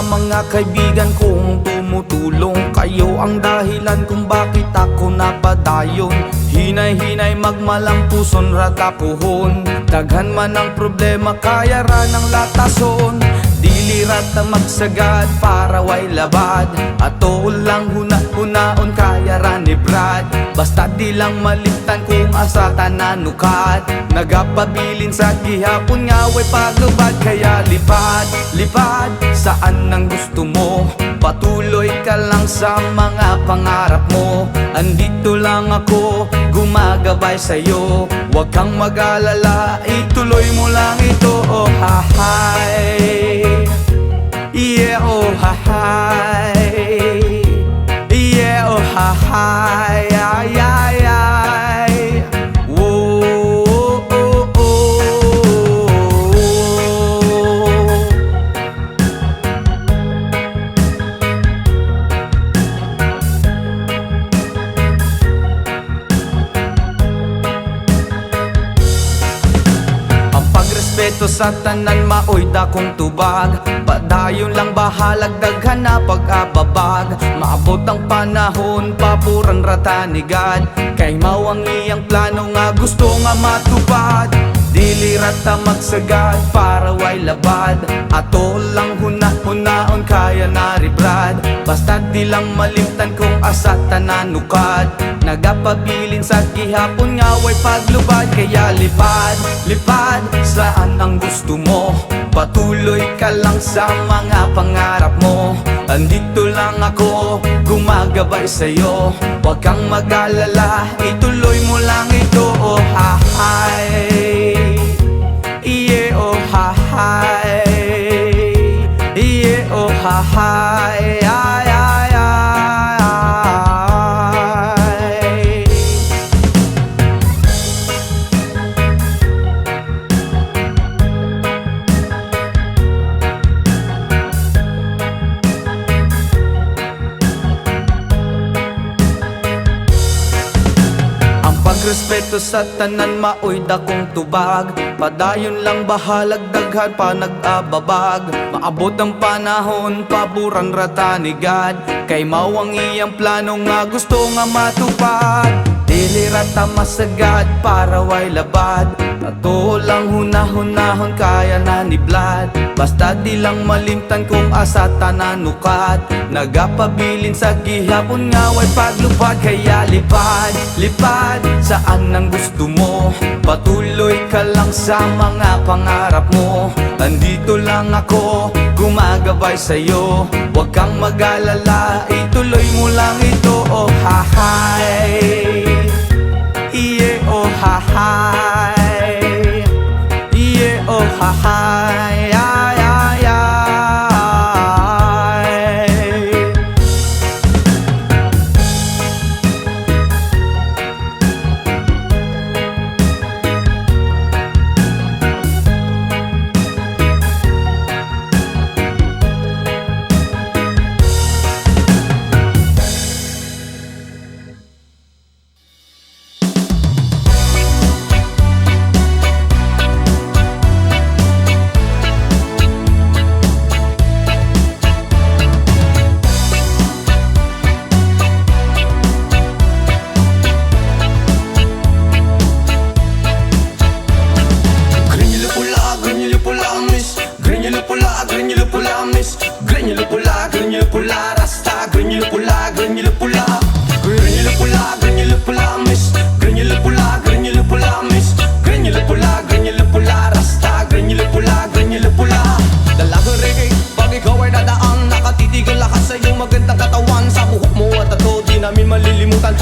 sa mga kaibigan kong tumutulong. Kayo ang dahilan kung bakit ako napadayon. Hinay-hinay magmalampuson ratapuhon. Daghan man ang problema kaya ra ng latason. Dilirat na magsagad para way labad. Ato lang huna-hunaon kaya ra ni Brad. Basta di lang malimtan kung asa tananukat. Nagapabilin sa gihapon nga way paglubad. Kaya lipad, lipad saan ang gusto mo. Patuloy ka lang sa mga pangarap mo. Andito lang ako, gumagabay sa'yo. Huwag kang mag-alala, ituloy mo lang ito. Oh hahay, yeah oh hahay, yeah oh hahay, ay ay ay. Whoa, oh, oh, oh. Respeto sa tanan maoy dakong tubag. Padayon lang bahalag daghan na pag-ababag. Maabot ang panahon papuran ratanigad. Kay mao ang iyang plano nga gusto nga matupad. Dilirat ta magsagad para way labad. Ato lang huna-hunaon kaya naribrad. Basta di lang malimtan kung asa tananukad. Nagapabilin sa gihapon nga way paglubad. Kaya lipad, lipad saan ang gusto mo. Patuloy ka lang sa mga pangarap mo. Andito lang ako, gumagabay sa'yo. Huwag kang mag-alala, ituloy mo lang ito. Oh hahay, yeah oh hahay, yeah oh hahay, ay ay ay. Respeto sa tanan maoy dakong tubag. Padayon lang bahalag daghan pa nag-ababag. Maabot ang panahon paburan ratanigad. Kay mao ang iyang plano nga gusto nga matupad. Dilirat ta masagad para way labad. Ato lang hunahunahon kaya na ni Vlad. Basta di lang malimtan kung asa tananukat. Nagapabilin sa gihapon nga way paglupad. Kaya lipad, lipad saan ang gusto mo. Patuloy ka lang sa mga pangarap mo. Andito lang ako, gumagabay sa'yo. Huwag kang mag-alala, ituloy mo lang ito. Oh hahay, yeah oh hahay, yeah oh hahay, ay ay ay.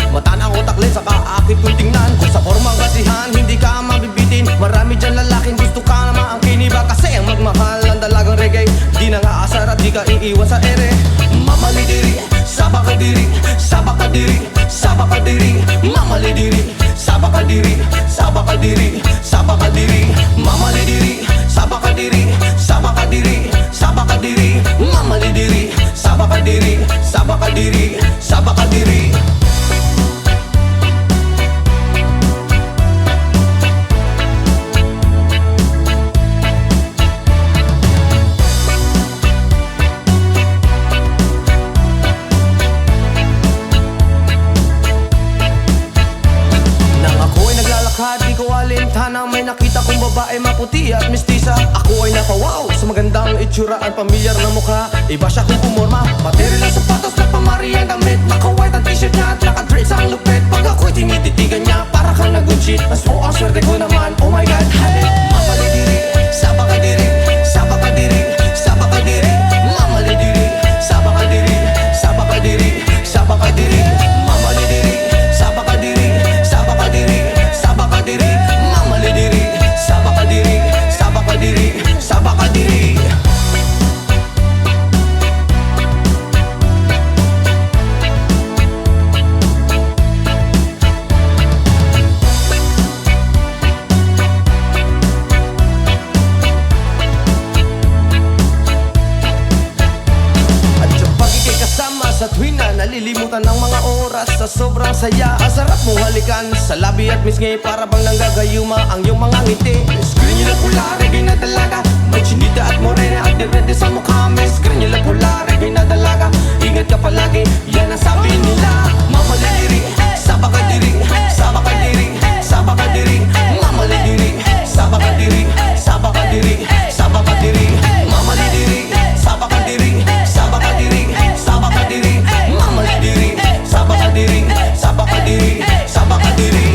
Mata na utak lens, saka akit kung tingnan. Kung sa formang kasihan, hindi ka mabibitin. Marami dyan lalaking gusto ka na maangkin. Iba kasi ang magmahal ang dalagang reggae. Di na nga asar at di ka iiwan sa ere. Mamalidiri, sabakadiri, sabakadiri, sabakadiri. Mamalidiri, sabakadiri, sabakadiri, sabakadiri. Mamalidiri, sabakadiri, sabakadiri, sabakadiri. Mamalidiri, sabakadiri, sabakadiri, sabakadiri. babae maputi at mistisa. Ako ay napawaw sa magandang itsura at pamilyar na mukha. Iba siya kung pumorma, material ang sapatos na pamari ang damit. Naka-white ang t-shirt niya at naka-dreads ang lupit. Pag ako'y tinititigan niya, para kang nag-good-shit. Mas mo ang swerte ko naman, oh my god, halit. Mamali diri, saba ka diri, saba ka diri, saba ka diri. Mamali diri, saba ka diri, saba ka diri, saba ka diri. Mamali diri, saba ka diri, saba ka diri, saba ka diri. Mamali diri, saba ka diri, saba ka diri, saba ka diri. Sa tuwing na nalilimutan ng mga oras sa sobrang saya. Ang sarap mong halikan sa labi at misngi, para bang nanggagayuma ang iyong mga ngiti. Screen nyo lang pula, reggae na dalaga, may chinita at morena at direte sa mukha. May screen nyo lang pula, reggae na dalaga, ingat ka palagi, yan ang sabi nila. Mamali diri, saba ka diri, saba ka diri, saba ka diri. Mamali diri, saba ka diri, saba ka diri, saba ka diri. Mamali diri, saba ka diri, saba ka diri, saba ka diri. Mamali diri, saba ka diri, saba ka diri, saba ka diri.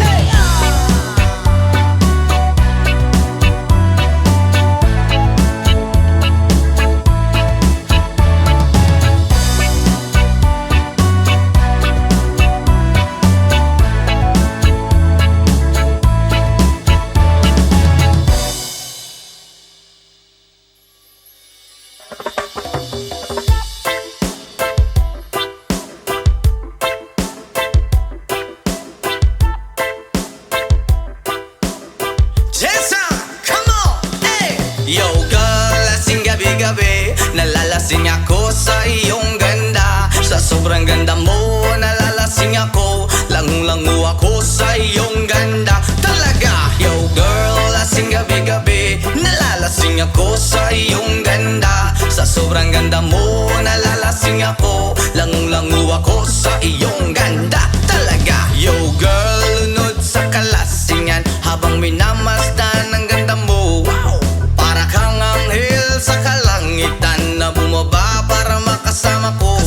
Yo girl, lasing gabi-gabi, nalalasing ako sa iyong ganda. Sa sobrang ganda mo, nalalasing ako, langung-langu ako sa iyong ganda. Talaga, yo girl, lasing gabi-gabi, nalalasing ako sa iyong ganda. Sa sobrang ganda mo, nalalasing ako, langung-langu ako sa iyong ganda. Talaga, yo girl, lunod sa kalasingan habang minamasdan ang ganda mo. Wow! Para kang anghel sa kalangitan na bumaba para makasama ko.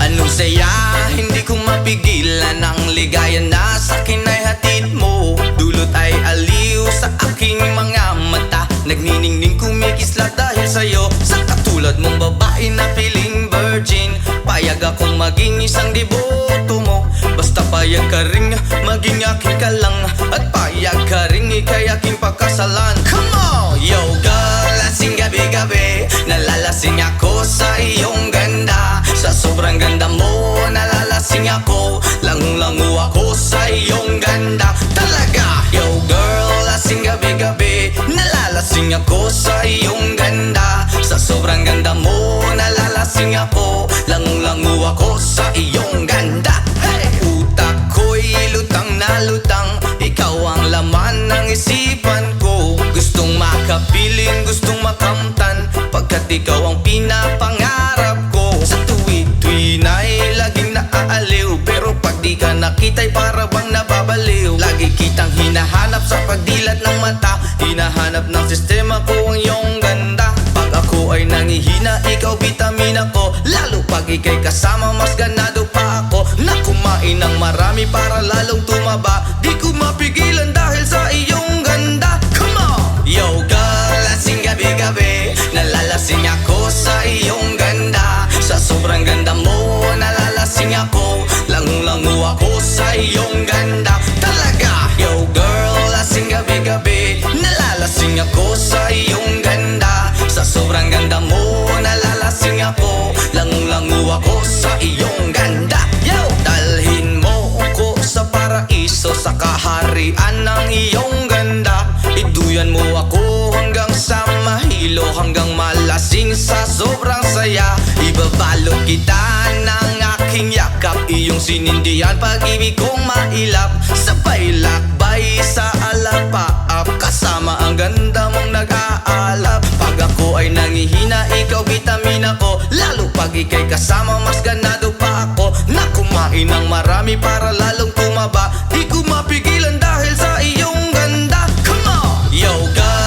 Anong saya, hindi ko mapigilan ang ligaya na sa akin ay hatid mo. Dulot ay aliw sa aking mga mata, nagniningning kumikislat dahil sa'yo. Sa katulad mong babae na feeling virgin, payag akong maging isang deboto mo. Basta payag ka ring maging akin ka lang, at payag ka ring ikay aking pagkasalan. Come on! Yo girl, lasing gabi-gabi, nalalasing ako sa iyong ganda. Sa sobrang ganda mo, nalalasing ako, langung-langu ako sa iyong ganda. Talaga, yo girl, lasing gabi-gabi, nalalasing ako sa iyong ganda. Sa sobrang ganda mo, nalalasing ako, langung-langu ako sa iyong ganda. Hey! Utak ko'y lutang na lutang, ikaw ang laman ng isipan ko. Gustong makapiling, gustong makamtan, pagkat ikaw ang pinapangarap ko. Sa tuwi-tuwi na'y laging naaaliw, pero pag di ka nakita'y para bang nababaliw. Lagi kitang hinahanap sa pagdilat ng mata, hinahanap ng sistema ko ang iyong ganda. Pag ako ay nangihina, ikaw vitamina ko, lalo pag ika'y kasama mas ganado pa ako. Na kumain ng marami para lalong tumaba, di ko mapigilan dahil sa iyong ganda. Come on! Yo girl, lasing gabi-gabi, nalalasing ako sa iyong ganda. Sa sobrang ganda mo, nalalasing ako, langung-langu ako sa iyong ganda. Talaga, yo girl, lasing gabi-gabi, nalalasing ako sa iyong ganda. Sa sobrang ganda mo, nalalasing ako, langung-langu ako sa iyong ganda. Yo! Dalhin mo ko sa paraiso, sa kaharian ng iyong ganda. Iduyan mo ako hanggang sa mahilo, hanggang malasing sa sobrang saya. Ibabalot kita ng aking yakap, iyong sinindihan pag-ibig kong mailap. Sabay lakbay sa alapaap, kasama ang ganda mong nag-aalap. Pag ako ay nangihina, ikaw vitamina ko, lalo pag ika'y kasama mas ganado pa ako. Na kumain ng marami para lalong tumaba, di ko mapigilan dahil sa iyong ganda. Come on! Yo girl,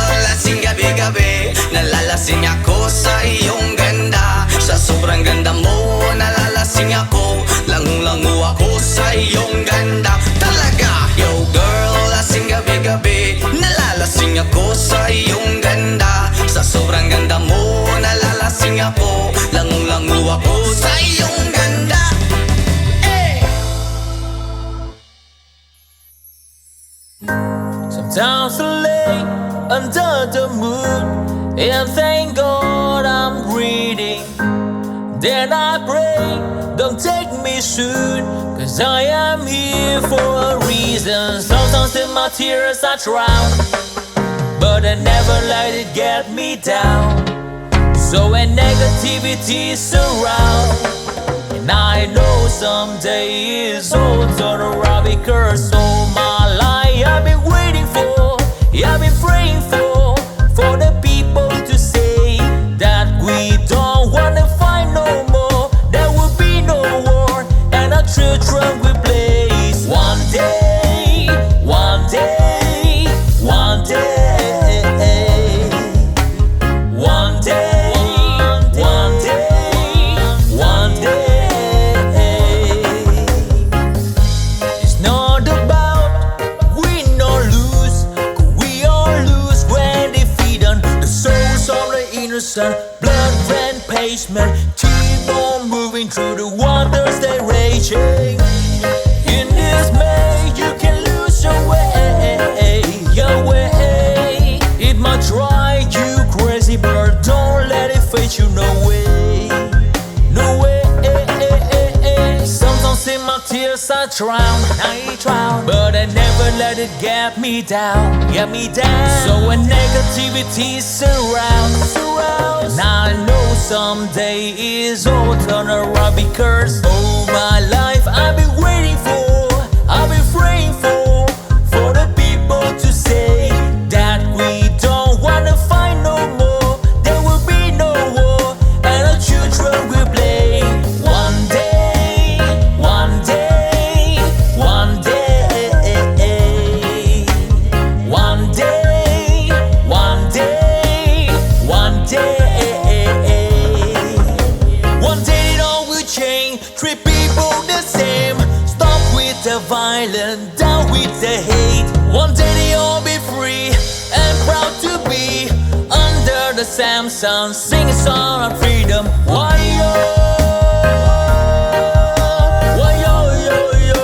nalalasing ako, lango-lango ako sa iyong ganda. Talaga, yo girl, lasing gabi-gabi, nalalasing ako sa iyong ganda. Sa sobrang ganda mo, nalalasing ako, lango-lango ako sa iyong ganda. Sometimes I lay under the moon and thank God I'm breathing. Then I pray, don't take me soon, cause I am here for a reason. Sometimes in my tears I drown, but I never let it get me down. So when negativity surrounds, and I know someday it's all turn around, because all my life I've been waiting for, I've been praying for the people to say that we don't wanna fight no more, there will be no war, and our children will blaze. One day, one day, one day, one day, one day, one day. It's not about win or lose, 'cause we all lose when defeat on the souls of the innocent. Blood ran pavement, keep on moving through the waters they raging. In this May, you can lose your way, your way. It might drive you crazy, but don't let it fade you. No way, no way. Sometimes in my tears I drown, but I never let it get me down, So when negativity surrounds, and I know someday it's all turn around, because all my life I've been waiting for, I've been praying for the people to say that we don't wanna fight no more, there will be no war, and our children will play. One day, one day, one day, one day, one day, one day. One day it all will change, treat people the same, stop with the violence, down with the hate. One day they all be free and proud to be under the same sun, sing a song of freedom. Why yo? Why yo yo yo?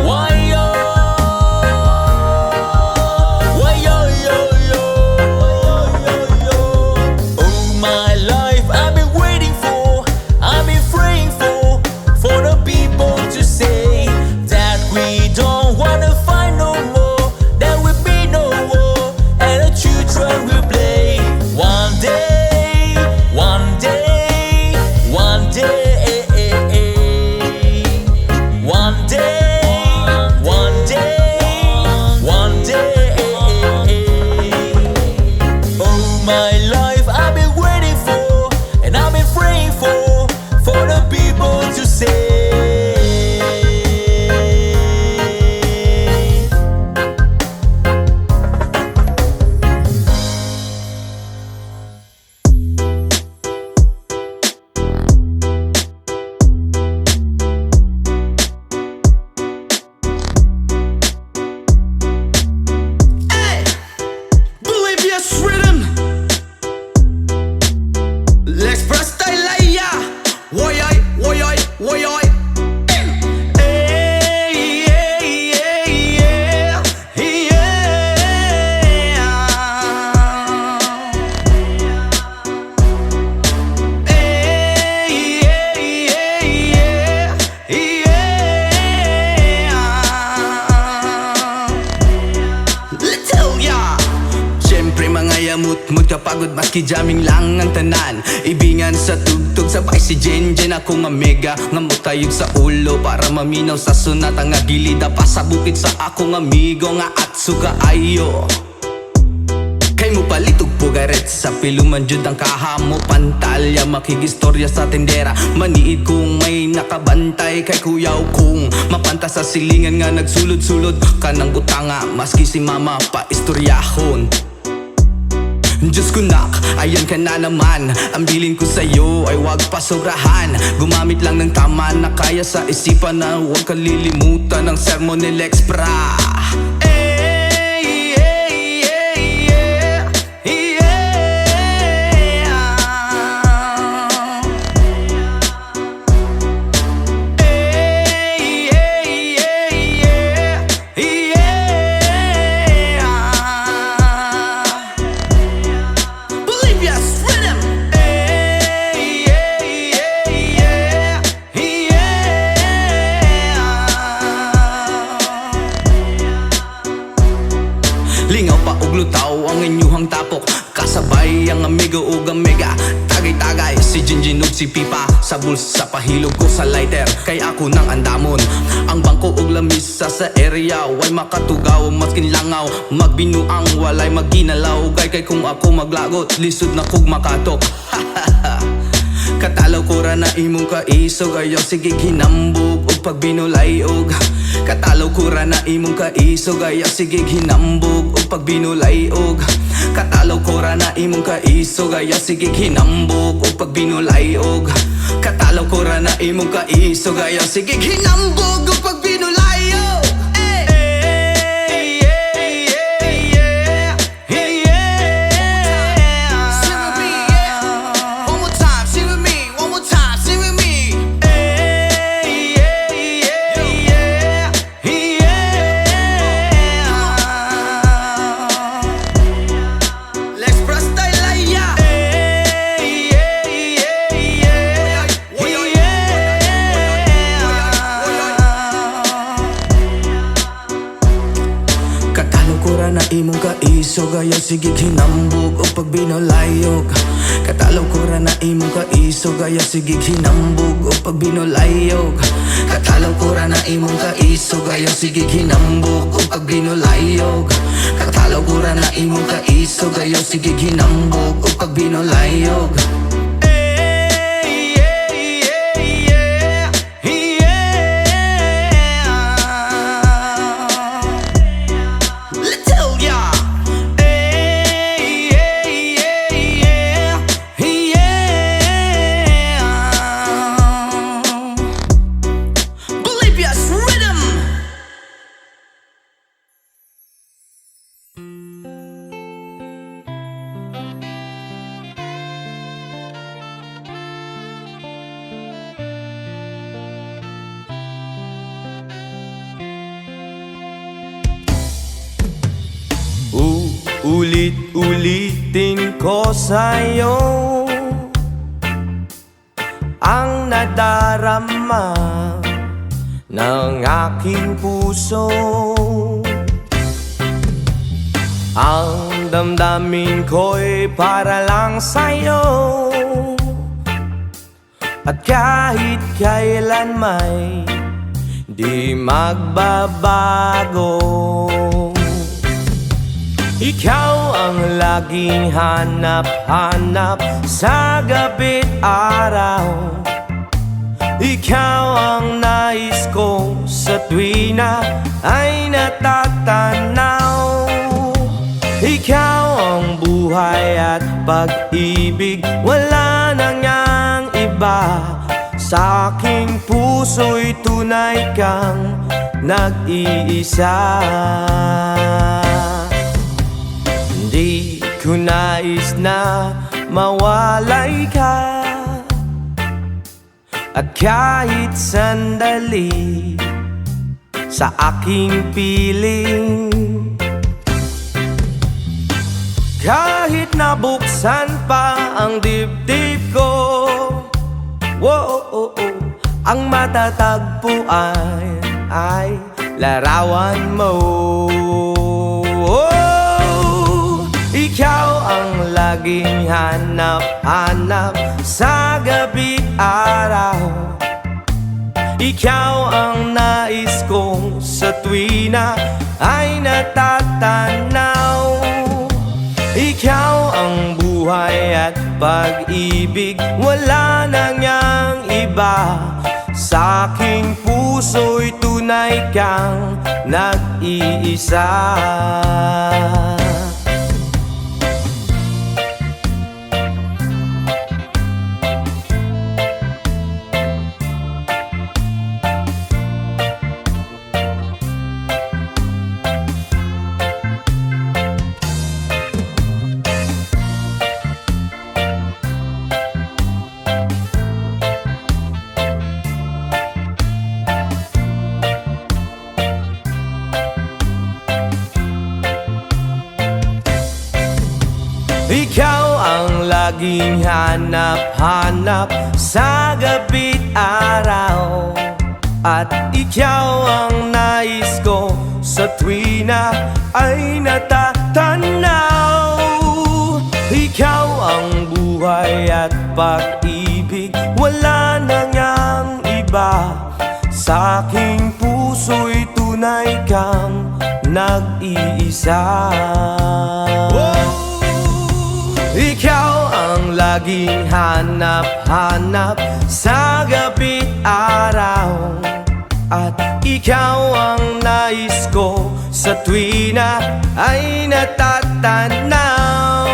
Why yo? Why yo yo yo? All my life I've been waiting for, I've been praying for the people to say that we don't wanna fight no more, there will be no war, and the children will play. One day, one day, one day, one day, one day, one day. All my life I've been waiting for, and I've been praying for the people to say. Hey, Bolivia's rhythm, let's press style, yeah. Woy oy, woy oy, woy oy. Hey, hey, hey, yeah, yeah. Hey, hey, hey, yeah, yeah. Let's tell ya. Siyempre mga yamut-mut kapagod, maski jamming lang ang tanan. Ibingan sa tugtog, sabay si Jen ako nga mega, nga mutayog sa ulo para maminaw sa sunata nga gilida pa sa bukid sa akong amigo nga atso kaayo. Kay mo palitog pugaret sa piluman jud ang kahamo, pantalya makigistorya sa tendera, maniid kung may nakabantay kay kuyaw kung mapanta sa silingan nga nagsulod-sulod kanang butanga, maski si mama pa istoryahon. Diyos ko nak, ayan ka na naman. Ang bilin ko sa'yo ay wag pasobrahan. Gumamit lang ng tama na kaya sa isipan, na huwag kalilimutan ng sermon ni Lex Pra. Lingaw pa og lutaw ang inyuhang tapok, kasabay ang amigo ug amiga. Tagay-tagay si Jinjin ug si Pipa, sa bulsa pahilog ko sa lighter, kay ako nang andamon. Ang bangko ug lamisa sa area, way makatugaw maskin langaw. Magbinuang walay maginalaw, kay kung ako maglagot, lisod na kog makatok. Katalaw ko ra na imong kaisog, ayaw sige hinambog og pagbinulay og. Katalaw ko ra na imong kaisog, ayaw sige hinambog og pagbinulay og. Katalaw ko ra na imong kaisog, ayaw sige hinambog og pagbinulay og. Katalaw ko ra na imong kaisog, ayaw sige hinambog og pagbinulay og. Na imong kaisog, ayaw sige hinambog o pagbinolayog. Katalaw ko ra na imong kaisog, ayaw sige hinambog o pagbinolayog. Katalaw ko ra na imong kaisog, ayaw sige hinambog o pagbinolayog. Katalaw ko ra na imong kaisog, ayaw sige hinambog o pagbinolayog. Ulit-ulitin ko sa'yo ang nadarama ng aking puso. Ang damdamin ko'y para lang sa'yo, at kahit kailan may di magbabago. Ikaw ang laging hanap-hanap sa gabi't araw. Ikaw ang nais ko sa tuwi na ay natatanaw. Ikaw ang buhay at pag-ibig, wala nang yang iba. Sa aking puso'y tunay kang nag-iisa. Di ko nais na mawalay ka, at kahit sandali sa aking piling. Kahit nabuksan pa ang dibdib ko, ang matatagpuan ay larawan mo. Ikaw ang laging hanap-hanap sa gabi't araw. Ikaw ang nais kong sa tuwi na ay natatanaw. Ikaw ang buhay at pag-ibig, wala nang yang iba. Sa aking puso'y tunay kang nag-iisa. laging hanap-hanap sa gabi't araw. At ikaw ang nais ko sa tuwina ay natatanaw. Ikaw ang buhay at pag-ibig, wala na ngang iba. Sa aking puso'y tunay kang nag-iisa. Ikaw ang laging hanap-hanap sa gabi't araw. At ikaw ang nais ko sa tuwina ay natatanaw.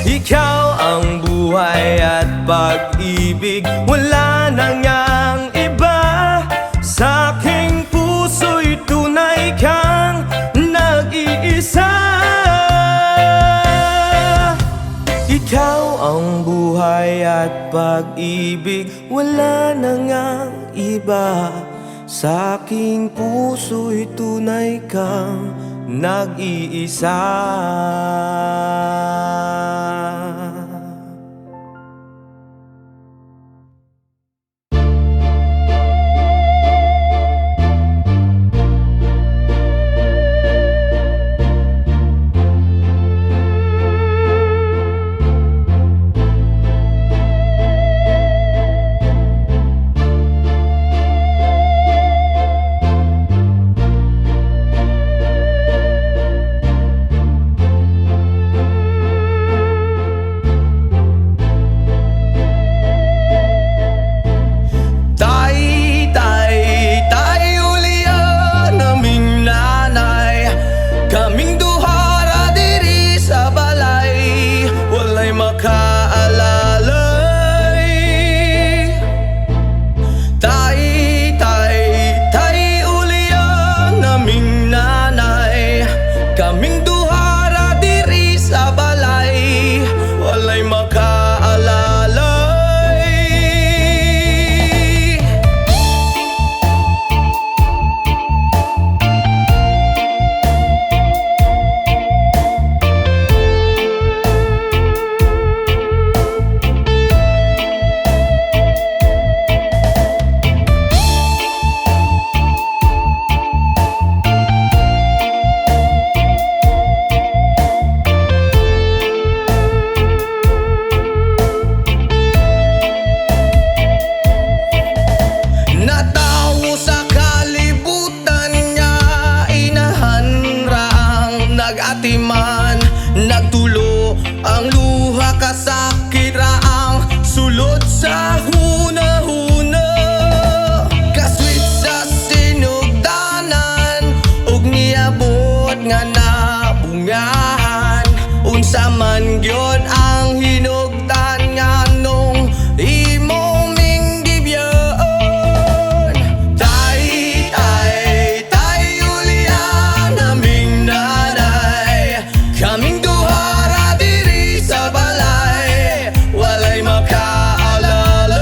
Ikaw ang buhay at pag-ibig, wala na ngang iba. Sa aking puso'y tunay kang nag-iisa. Ikaw ang buhay at pag-ibig, wala na ngang iba. Sa aking puso'y tunay kang nag-iisa. Kaming duhara diri sa balay, walay makaalalay. Tay, ulian naming nanay. Kaming duhara diri sa balay, walay makaalalay. Atiman, nagtulo ang luha, kasakit raang sulod sa huna-huna. Kaswit sa sinugdanan, ug niabot nga nabungahan. Unsa man gyud ang hinugdan nga nung imong minggibyon. Tay, ulian naming nanay. Kaming duhara diri sa balay, walay makaalalay.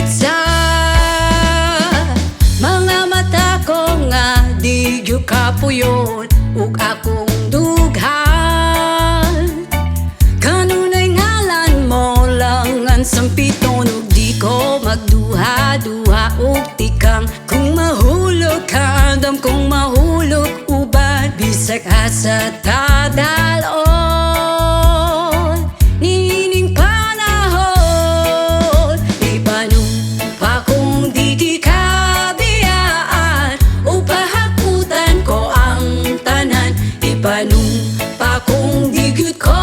higit sa mga mata ko nga di gyud kapuyon ug akong dughan. Kanunay ngalan mo lang ang sampiton ug di ko magduha-duha ug tikang kung mahulog ka andam kung mahulog uban bisag asa tadalon nining panahon ipanong pa kung di ka biyaan upahakutan ko ang tanan ipanong pa kung di gyud ko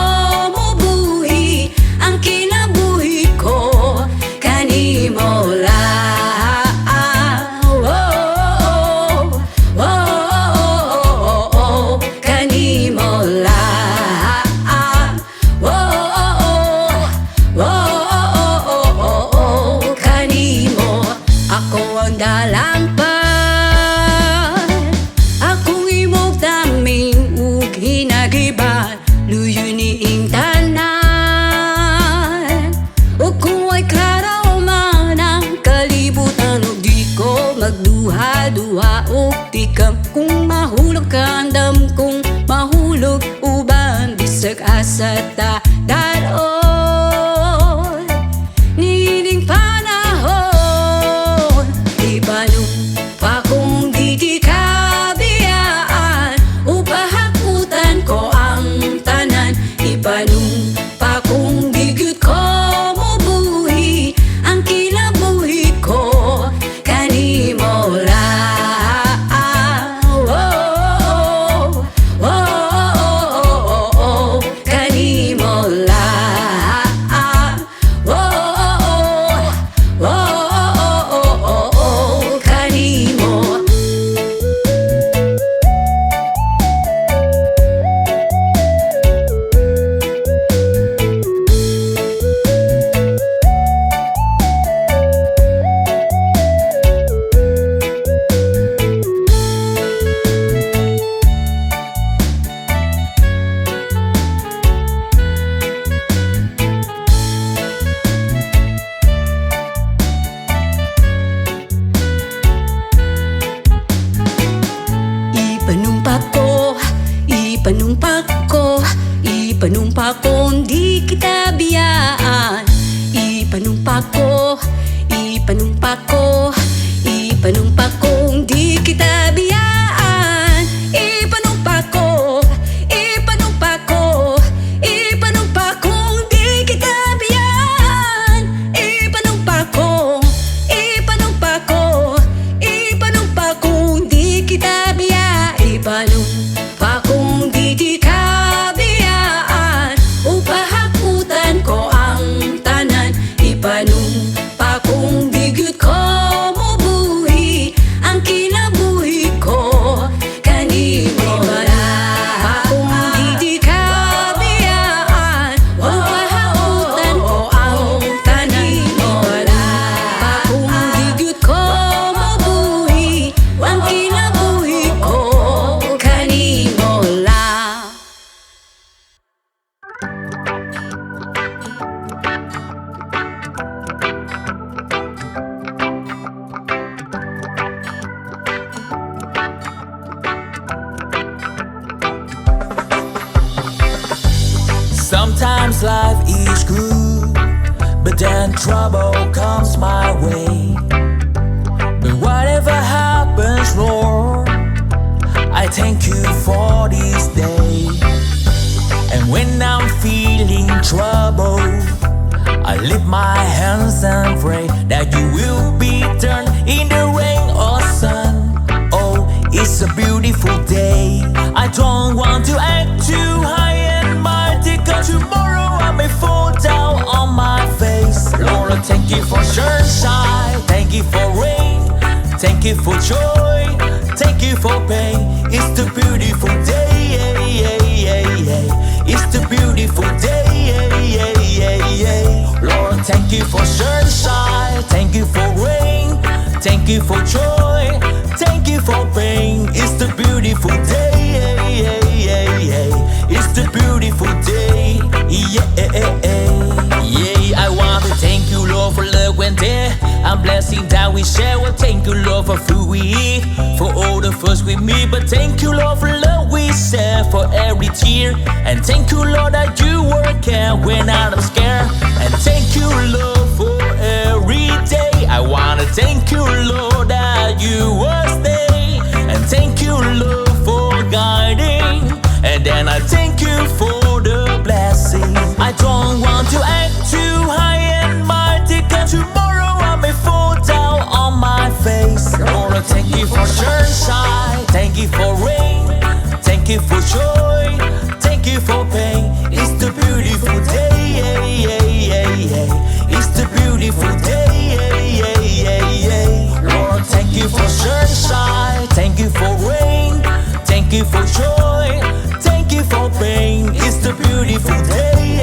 mobuhi ang kinabuhi ko kanimo lang. Kanimo lang. Kanimo ako ang dalang pa akong imong daming ug hinagiban luyo niing tanan ug kung ay klaro man ang kalibutan ug di ko magduha-duha ug tikam kung mahulog ka andam kung mahulog uban bisag asa ta daron nining panahon ibanong pa kung di ka biyaan upahakutan ko ang tanan ibanong pa kung di gyud ko mobuhi ang kinabuhi ko kanimo lang. Kanimo lang. Kanimo. Ipanumpa ko di kita biyaan ipanumpa ko di kita biyaan ipanumpa ko di kita biyaan ipanumpa ko di kita biyaan ipanumpa kung di ka biyaan upahakutan ko ang tanan ipanumpa kung di gyud ko mobuhi ang kinabuhi ko kanimo lang kung di ka biyaan upahakutan ko ang tanan ipanumpa kung di gyud ko mobuhi ang kinabuhi ko kanimo lang. Sometimes life is good, but then trouble comes my way. But whatever happens, Lord, I thank you for this day. And when I'm feeling trouble, I lift my hands and pray that you will be turned in the rain or sun. Oh, it's a beautiful day. I don't want to act too high and mighty, 'cause tomorrow I may fall down on my face. Lord, I thank you for sunshine, thank you for rain, thank you for joy, thank you for pain. It's the beautiful day. It's the beautiful day. Lord, thank you for sunshine, thank you for rain, thank you for joy, thank you for pain. It's the beautiful day. It's the beautiful day. Yeah, I want to thank you, Lord, for love when there. I'm blessing that we share. Well, thank you, Lord, for food we eat, for all the first we meet. But thank you, Lord, for love we share, for every tear. And thank you, Lord, that you work out when I'm scared. And thank you, Lord, for every day. I wanna thank you, Lord, that you were there. And thank you, Lord, for guiding. And then I thank you for the blessing. I don't want to act too high and mighty, cause tomorrow I may fall down on my face. Lord, I thank you for sunshine, thank you for rain, thank you for joy, thank you for pain. It's the beautiful day, it's the beautiful day, Lord, thank you for sunshine, thank you for rain, thank you for joy, thank you for pain. It's the beautiful day,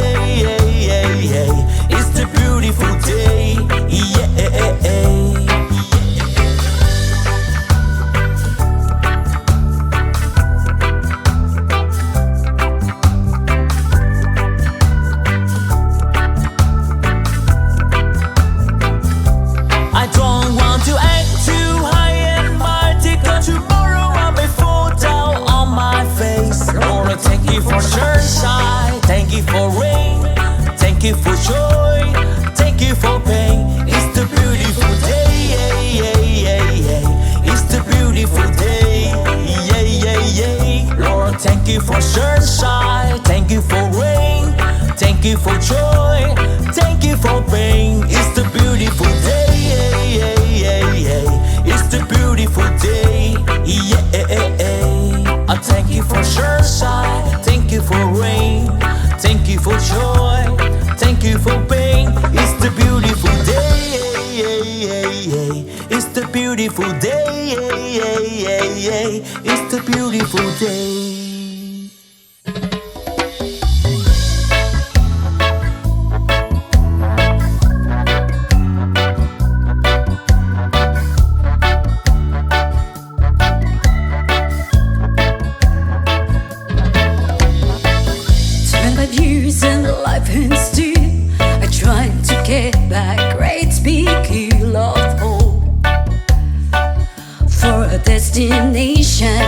it's the beautiful day, I don't want to act too high and mighty, cause tomorrow I may fall down on my face. Lord, I thank you for sunshine, thank you for rain, thank you for joy, thank you for pain. It's the beautiful day, it's the beautiful day, Lord, thank you for sunshine, thank you for rain, thank you for joy, thank you for pain. It's the beautiful day, it's the beautiful day, I thank you for sunshine, thank you for rain, thank you for joy, thank you for pain. It's the beautiful day, it's the beautiful day, it's the beautiful day. Years and life and still I try to get back great big hill of hope for a destination.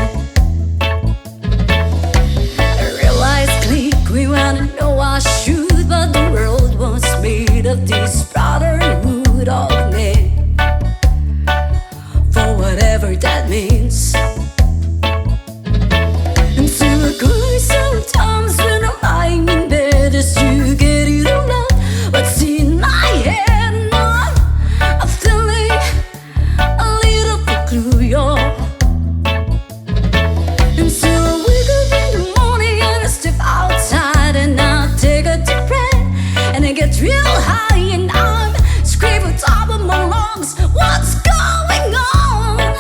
I realized click we wanna know our truth, but the world was made of this brotherhood of men, for whatever that means. And so I cry sometimes when I'm lying in bed just to get it all out. What's in my head now? I'm feeling a little peculiar. And so I wake up in the morning and I step outside and I take a deep breath and I get real high and I'm screaming top of my lungs, what's going on?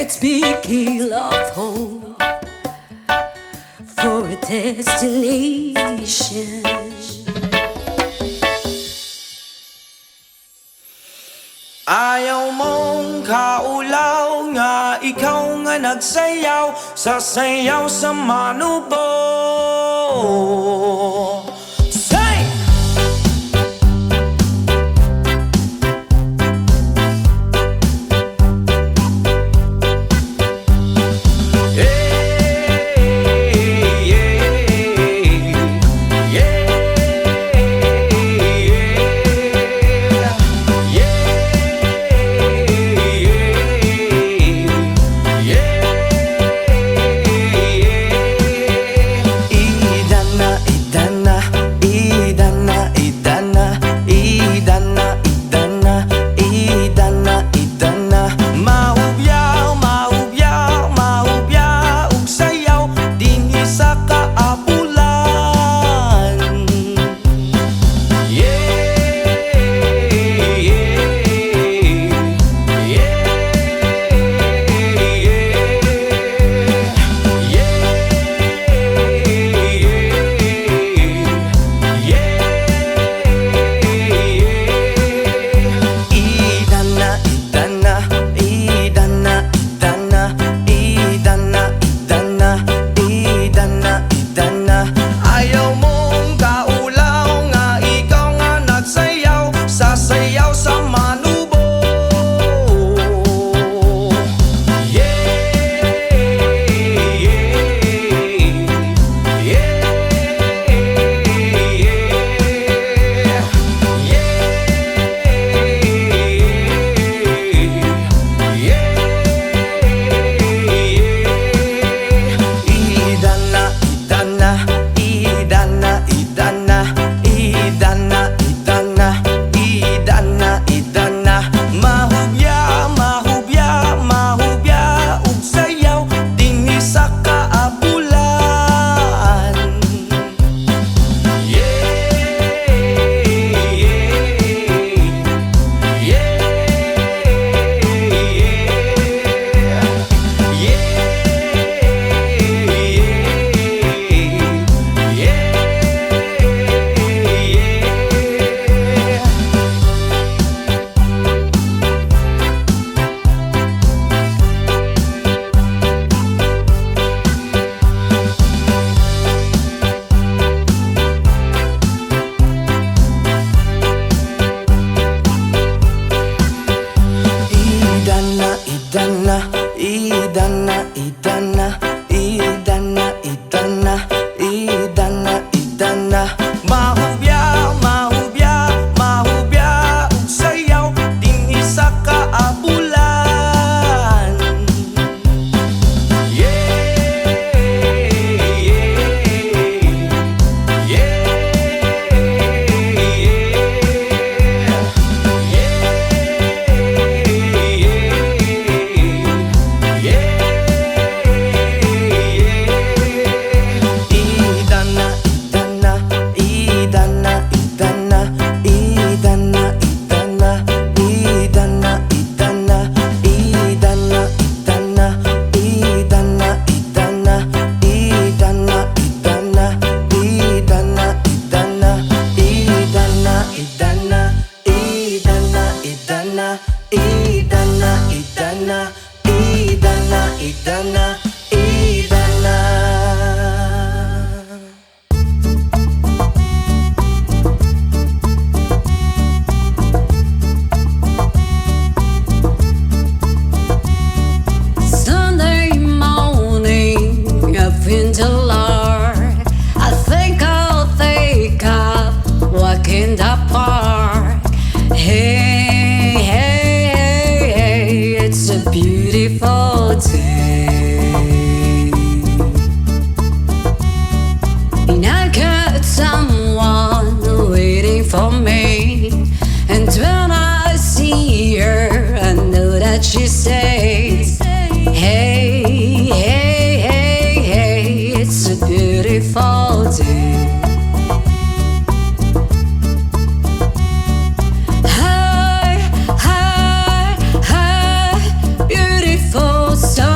Let's begin love hope for a destination. Ayaw mong kaulaw nga ikaw nga nagsayaw sa sayaw sa manubo. Say! Beautiful. So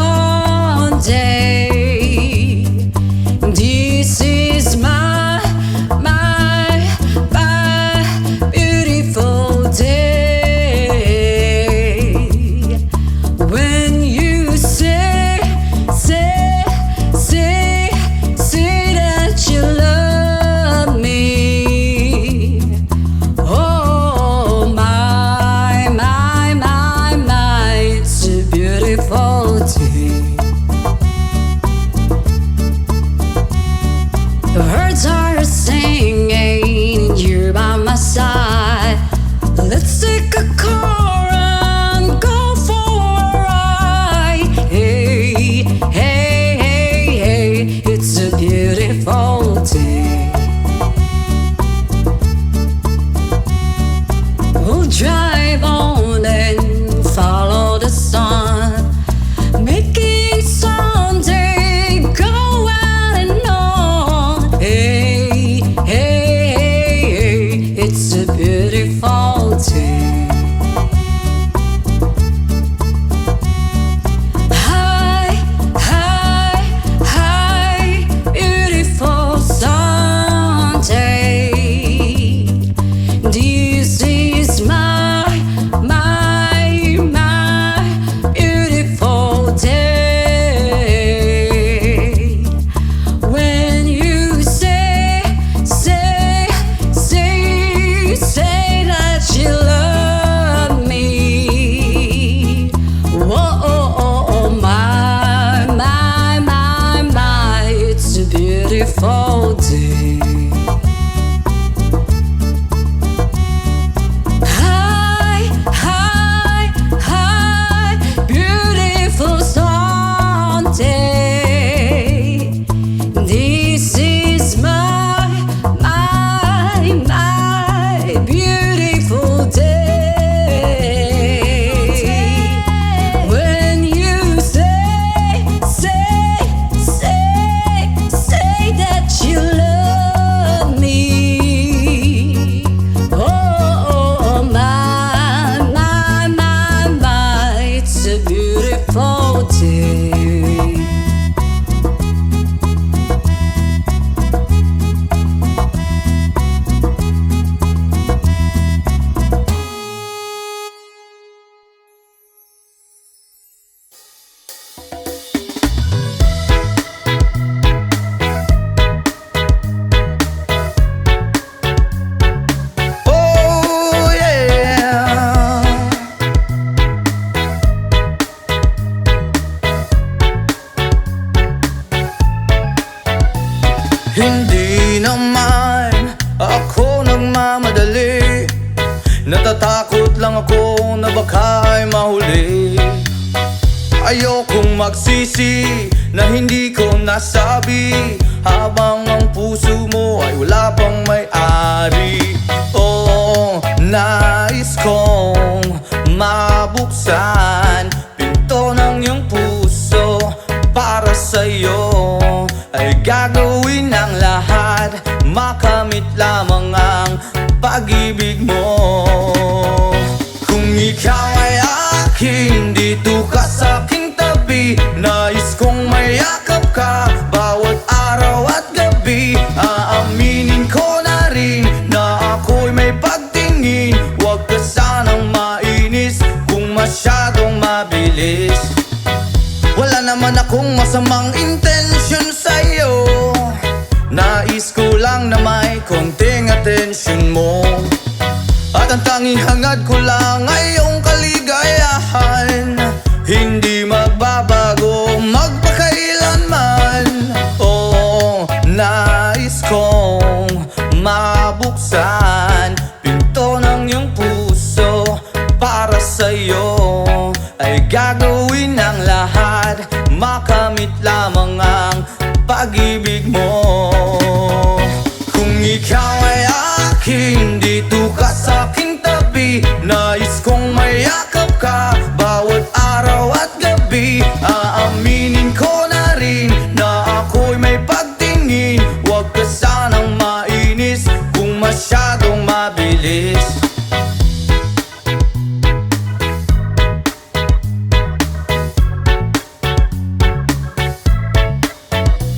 Hindi naman ako nagmamadali, natatakot lang ako na baka ay mahuli. Ayokong magsisi na hindi ko nasabi, habang ang puso mo ay wala pang may-ari. Oh, nais kong mabuksan pinto ng iyong puso para sa'yo. Ay gagawin ang lahat, makamit lamang ang pag-ibig mo. Kung ikaw ay akin, dito ka sa aking tabi, nais kong mayakap ka bawat araw at gabi. Aaminin ko na rin na ako'y may pagtingin, huwag ka sanang mainis kung masyadong mabilis. Wala naman akong masamang intensyon sa'yo, nais ko lang na may konting atensyon mo. At ang tanging hangad ko lang ay iyong kaligayahan, hindi magbabago magpakailanman. Oh, nais kong mabuksan pinto ng iyong puso para sa'yo. Ay gagawin ang lahat, makamit lamang ang pag-ibig mo. Kung ikaw ay akin, dito ka sa aking tabi, nais kong mayakap ka bawat araw at gabi. Aaminin ko na rin na ako'y may pagtingin, huwag ka sanang mainis kung masyadong mabilis.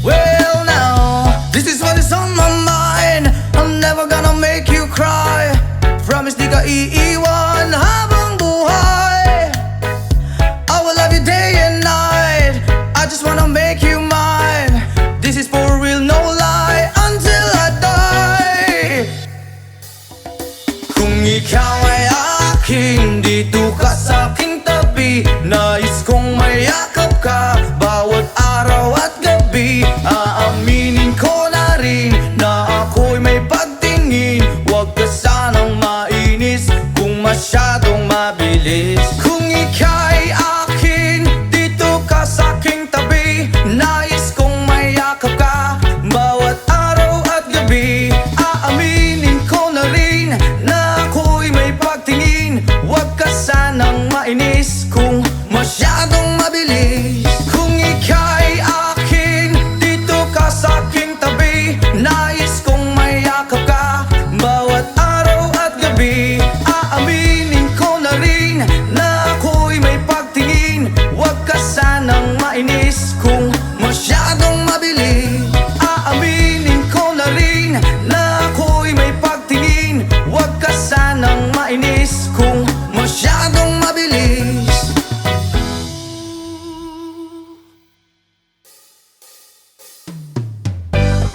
Well now, this is what is on my mind. I'm never gonna make you cry. Promise di ka iiwan habang buhay. I will love you day and night. I just wanna make you mine. This is for real, no lie, until I die. Kung ikaw ay akin, dito ka sa aking tabi, nais kong mayakap ka bawat araw at gabi. Aaminin ko na rin na ako'y may pagtingin, huwag ka sanang mainis kung masyadong mabilis. Kung ika'y akin, dito ka sa aking tabi, nais kong mayakap ka bawat araw at gabi. Aaminin ko na rin na ako'y may pagtingin, huwag ka sanang mainis kung masyadong mabilis. Kung ika'y akin, dito ka sa aking tabi, nais kong mayakap ka bawat araw at gabi. Aaminin ko na rin na ako'y may pagtingin, huwag ka sanang mainis kung masyadong mabilis. Aaminin ko na rin na ako'y may pagtingin, huwag ka sanang mainis kung masyadong mabilis.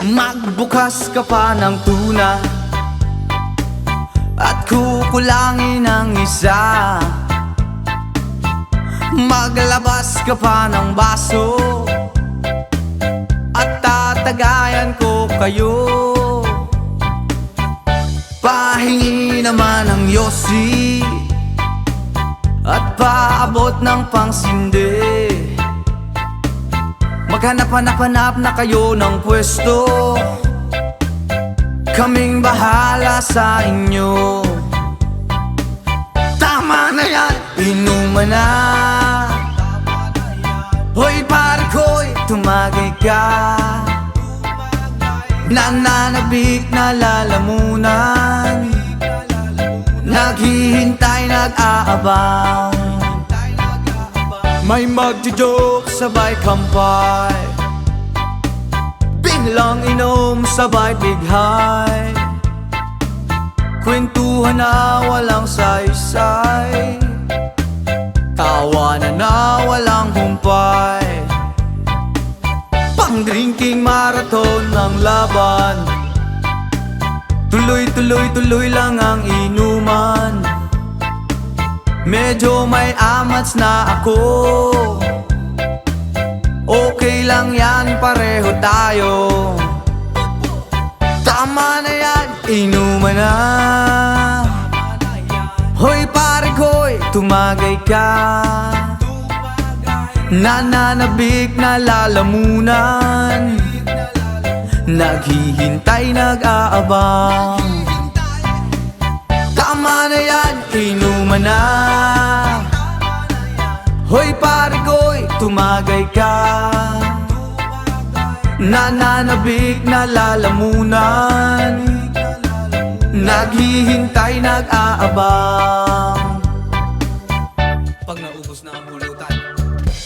Magbukas ka pa ng tuna at kukulangin ang isa. Maglabas ka pa ng baso at tatagayan ko kayo. Pahingi naman ng yosi at paabot ng pangsindi. Maghanap-hanap na kayo ng pwesto, kaming bahala sa inyo. Tama na yan, inuman na. Hoy pare ko'y tumagay ka, nananabik na lalamunan, naghihintay, nag-aabang. May magjo-joke, sabay kampay, biglang inom, sabay bighay, kwentuhan na walang saysay, tawanan na walang humpay. Pang-drinking marathon ng laban, tuloy-tuloy-tuloy lang ang inuman. Medyo may amats na ako, okay lang yan, pareho tayo. Tama na yan, inuman na. Hoy pare ko'y tumagay ka. Nananabik na lalamunan, naghihintay, nag-aabang. Tama na yan, inuman na. Hoy pare ko'y tumagay ka. Nananabik na lalamunan, naghihintay, nag-aabang. Pag naubos na ang pulutan,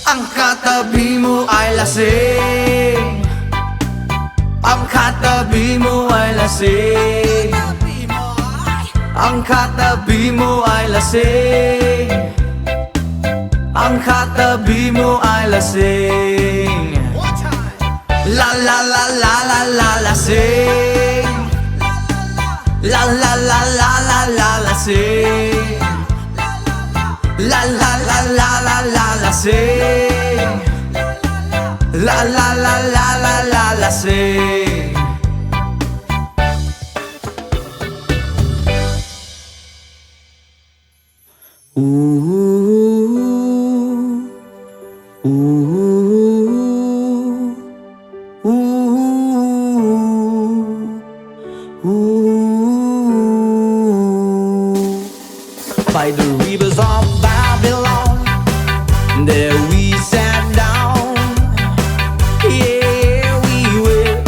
ang katabi mo ay lasing. Ang katabi mo ay lasing. Ang katabi mo ay lasing. Ang katabi mo ay lasing. La la la la la la lasing. La la la la la la lasing. La la la la la la lasing. La la la la la la lasing. By the rivers of Babylon, there we sat down. Yeah, we were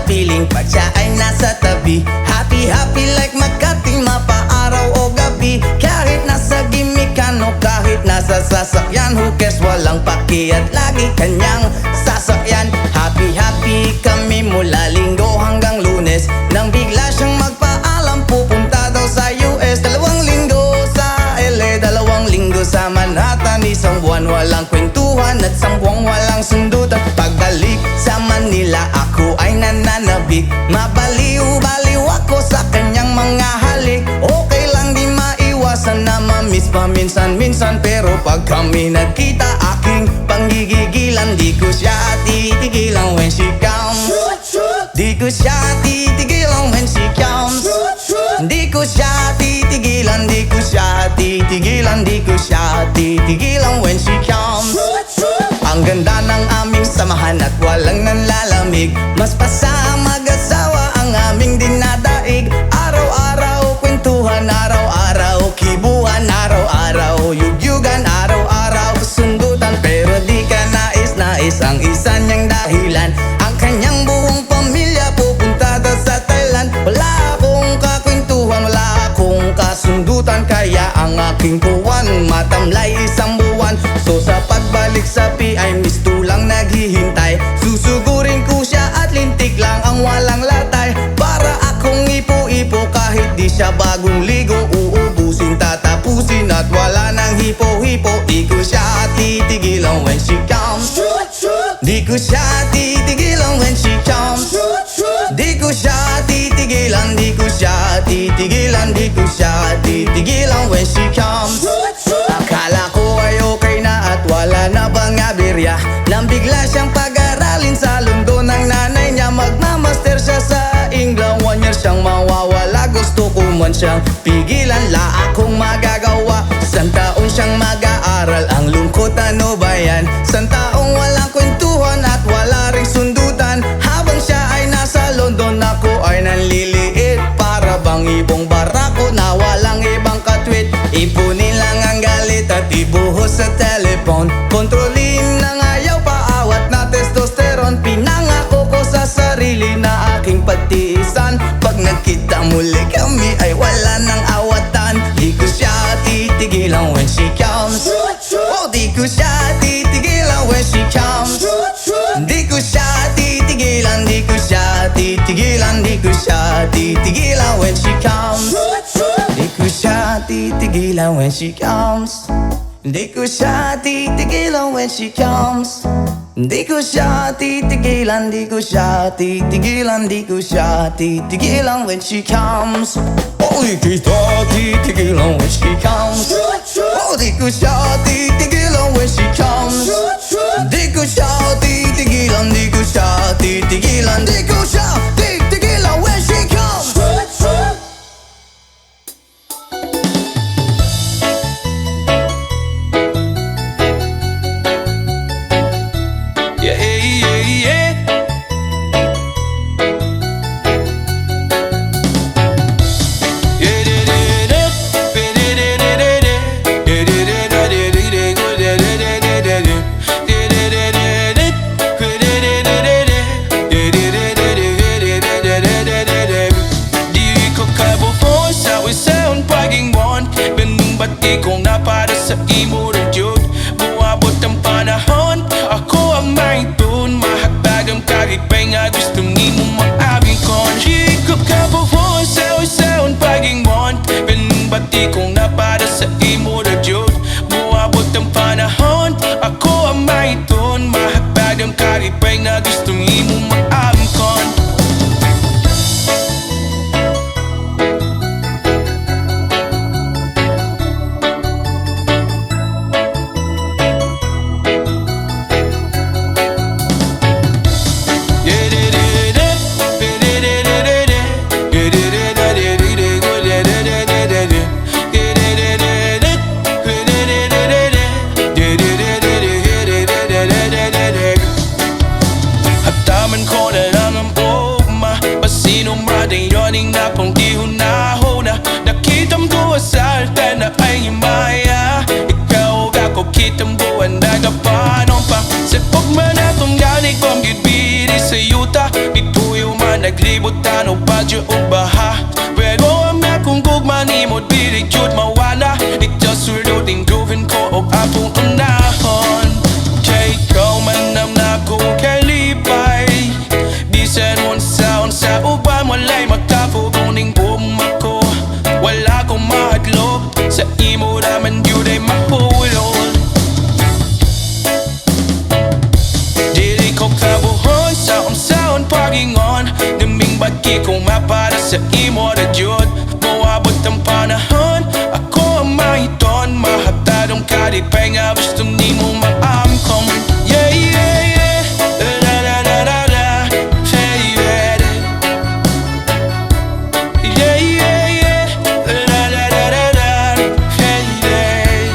piling pag siya ay nasa tabi. Happy happy like Makati, mapaaraw o gabi. Kahit nasa gimikan o kahit nasa sasakyan, who cares, walang paki at lagi kanyang sasakyan. Happy happy kami mula Linggo hanggang Lunes, nang bigla siyang magpaalam pupunta daw sa US. 2 linggo sa LA, 2 linggo sa Manhattan. Isang buwan walang kwentuhan at 1 buwang walang sundutan. Pagbalik sa Manila ako ay nananabik. Mabaliw-baliw ako sa kanyang mga halik. Okay lang di maiwasan na mamiss paminsan-minsan, pero pag kami nagkita aking panggigigilan. Di ko siya titigilan when she comes. Di ko siya titigilan when she comes. Di ko siya titigilan, di ko siya titigilan, di ko siya titigilan when she comes. Ang ganda ng aming samahan at walang nanlalamig. Mas pasa mag-asawa ang aming dinadaig. Araw-araw kwentuhan, araw-araw kibuhan, araw-araw yugyugan, araw-araw sundutan. Pero di ka nais-nais ang isa niyang dahilan. Ang kanyang buong pamilya pupunta daw sa Thailand. Wala akong kakwentuhan, wala akong kasundutan, kaya ang aking puwan matamlay 1 buwan. So sa pagbalik sa PI, lang naghihintay. Susugurin ko siya at lintik lang ang walang latay. Para akong ipo-ipo kahit di siya bagong ligo. Uubusin, tatapusin at wala nang hipo-hipo. Di ko siya titigilan when she comes. Di ko siya titigilan when she comes. Di ko siya titigilan, di ko siya titigilan, di ko siya titigilan when she comes. Akala ko ay okay na at wala na bang aberya, nang bigla siyang pag-aralin sa London ng nanay niya. Magmamaster siya sa England, 1 year siyang mawawala. Gusto ko man siyang pigilan, la akong magagawa. 1 taon siyang mag-aaral, ang lungkot ano ba yan? 1 taong walang kwentuhan at wala ring sundutan. Habang siya ay nasa London, ako ay nanliliit. Para bang ibong barako na walang ibang katwit. Ipunin lang ang galit at ibuhos sa telepon. Kontrolin ng ayaw, paawat na testosterone. Pinangako ko sa sarili na aking pagtiisan. Pag nagkita muli kami ay wala nang awatan. Di ko siya titigilan when she comes. Oh, di ko siya titigilan when she comes. Di ko siya titigilan, di ko siya titigilan, di ko siya titigilan when she comes. Di ko siya titigilan when she comes. Di ko siya titigilan when she comes. Di ko siya titigilan, di ko siya titigilan, di ko siya titigilan when she comes. Oh, di ko siya titigilan when she comes. Oh, di ko siya titigilan when she comes. Di ko siya titigilan, di ko siya titigilan, di ko siya titigilan when she comes. Yeah, yeah, yeah. Kung na para sa imo rin yun, buwabot ang panahon, ako ang maitun. Mahagpag ang kakipay nga gusto nimo mag-abing kon. Hikap ka po po sa isaon pagingmon. Binbati kung na para sa imo rin yun, buwabot ang panahon, ako ang maitun. Mahagpag ang kakipay nga gusto nimo mag-abing kon. badyo o baha. Pero ang akong gugma ni mo't bilig yun mawala. Ikasulod ng gawin ko o apong unahon. Kay ikaw manam na kong kalipay. Di sa unsa uban walay makapuguning buma ko. Wala kong mahadlok sa imo raman yun ay mahulog. Dili ko kabuhon sa unsaon pagingon. Naming bagi kong mapara sa imo na yun. Mawabot ang panahon, ako ang mahiton. Mahatadong kalipay nga gusto ni mo maamkom. Yeah, yeah, yeah, la la la la la, yeah, yeah, yeah, yeah, la la la la la, yeah.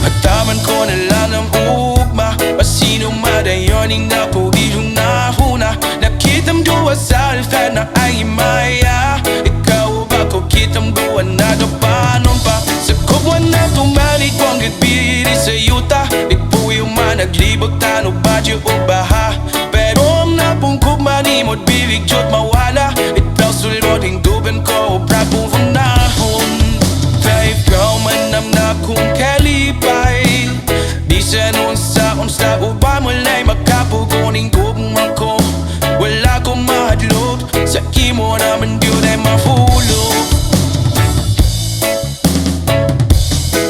Hataman ko na lang ang ugma, pasino madayoning na po ilong nahuna. Nakitang duwa sa alfan na ay maya. Ikaw ba ko kitang buwan na kapanon pa. Sa kubwan na tumalig kong gabiri sa yuta. Ipuyo man naglibog tano badyo o baha. Pero ang napungkog manimod bilig jod mawala. Ikaw sulod ng duban ko prapong funahon. Kaya ikaw manam na kong kalipay. Di sa unsa uba mulay makapuguning gugmang ko. Wala kong mahadlok sa imo naman yun ay mahulog.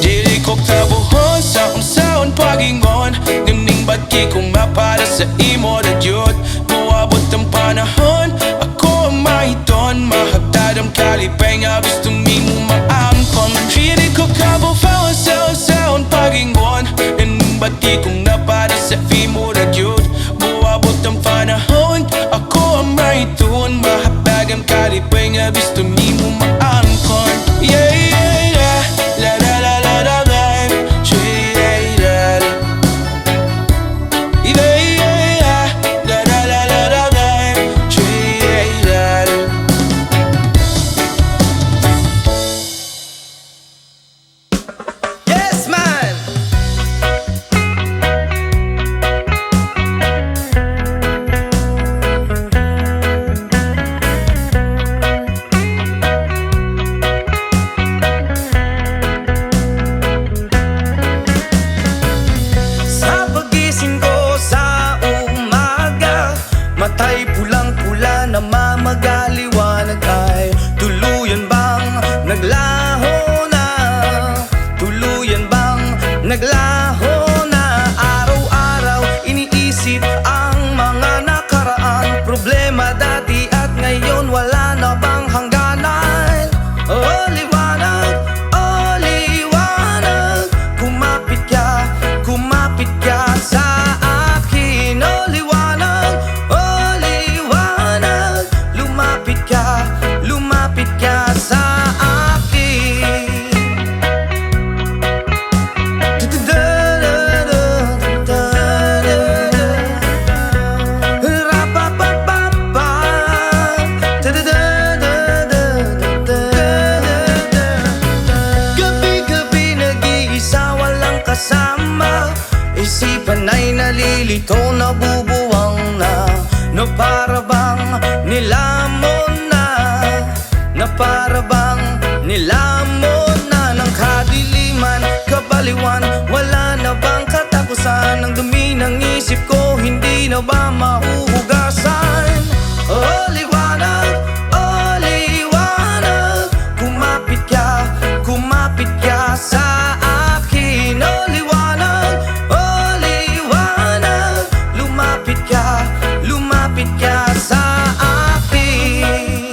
Dili ko kabuhon sa unsaon pagingon. Ganing bagi kong mapara sa imo na yun. Mawabot ang panahon, ako ang mahiton. Mahagtad ang kalipay nga gusto mo maamkon. Dili ko kabuhon sa unsaon pagingon. Ganing bagi kong napara sa imo na yun. Mawabot ang panahon, ako ang mahiton. Mahagtad ang kalipay nga gusto mo maamkon. Yeah, yeah, yeah, la la la la la la, yeah, yeah, yeah, yeah, la la la la la la, yeah, yeah. Yes, man! Sa pagising ko sa umaga, matay pulang-pula na mamagaliwanag ay tuluyan bang naglaho na? Tuluyan bang naglaho na? Araw-araw iniisip ang mga nakaraan. Problema dati at ngayon wala na bang hangganan? Oh liwanag, oh liwanag, kumapit ka sa akin. Oh liwanag, lumapit ka sa akin. Gabi-gabi nag-iisa walang kasama. Isipan ay nalilito, nabubuwang na. Na para bang nilamon na. Na para bang nilamon na. Ng kadiliman, kabaliwan, wala na bang katapusan? Ang dumi ng isip ko, hindi na ba mahuhugasan? Oh liwanag, kumapit ka sa akin. Oh liwanag, lumapit ka sa akin.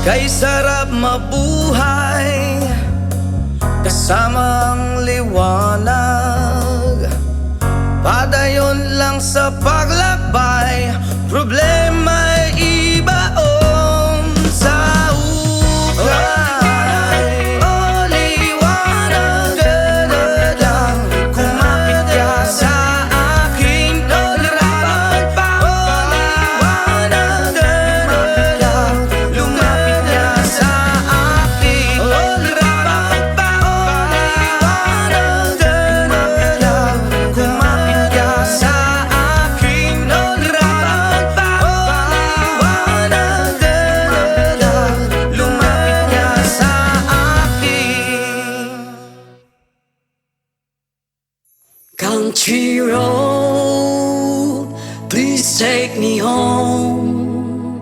Kay sarap mabuhay kasama ang liwanag. Padayon lang sa paglakbay, problema'y ibaon sa ukay. Oh liwanag, kumapit ka sa akin. Oh liwanag, Country road, please take me home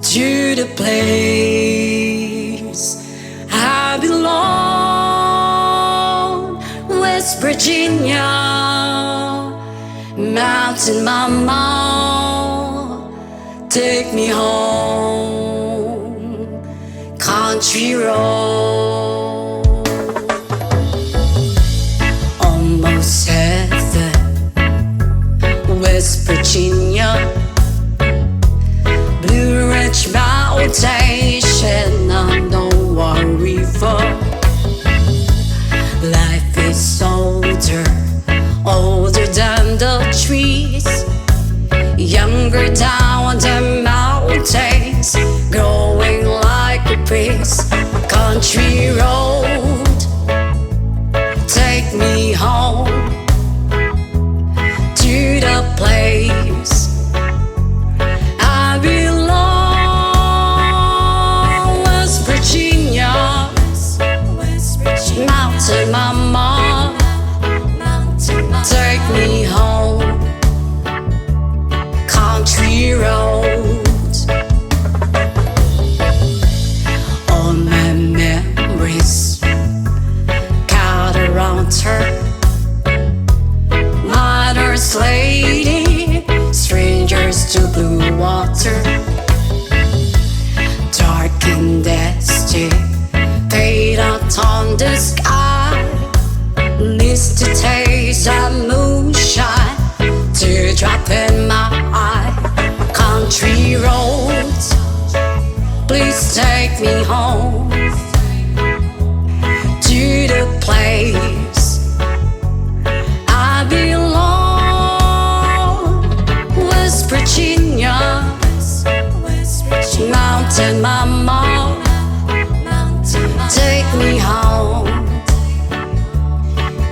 to the place I belong. West Virginia, Mountain Mama, take me home. Country road, almost heaven. West Virginia, Blue Ridge Mountain, Shenandoah River. Life is older, older than the trees, younger down the mountains, growing like a breeze. Country road, take me home to the place I belong. West Virginia, Mountain Mama, take me home. Country road, all my memories gather around her. Mother's lady, strangers to blue water, dark and dusty, fade out on the sky. Needs to taste that moonshine, teardrop in my eye. Country roads, please take me home to the place I belong. West Virginia, Mountain Mama, take me home.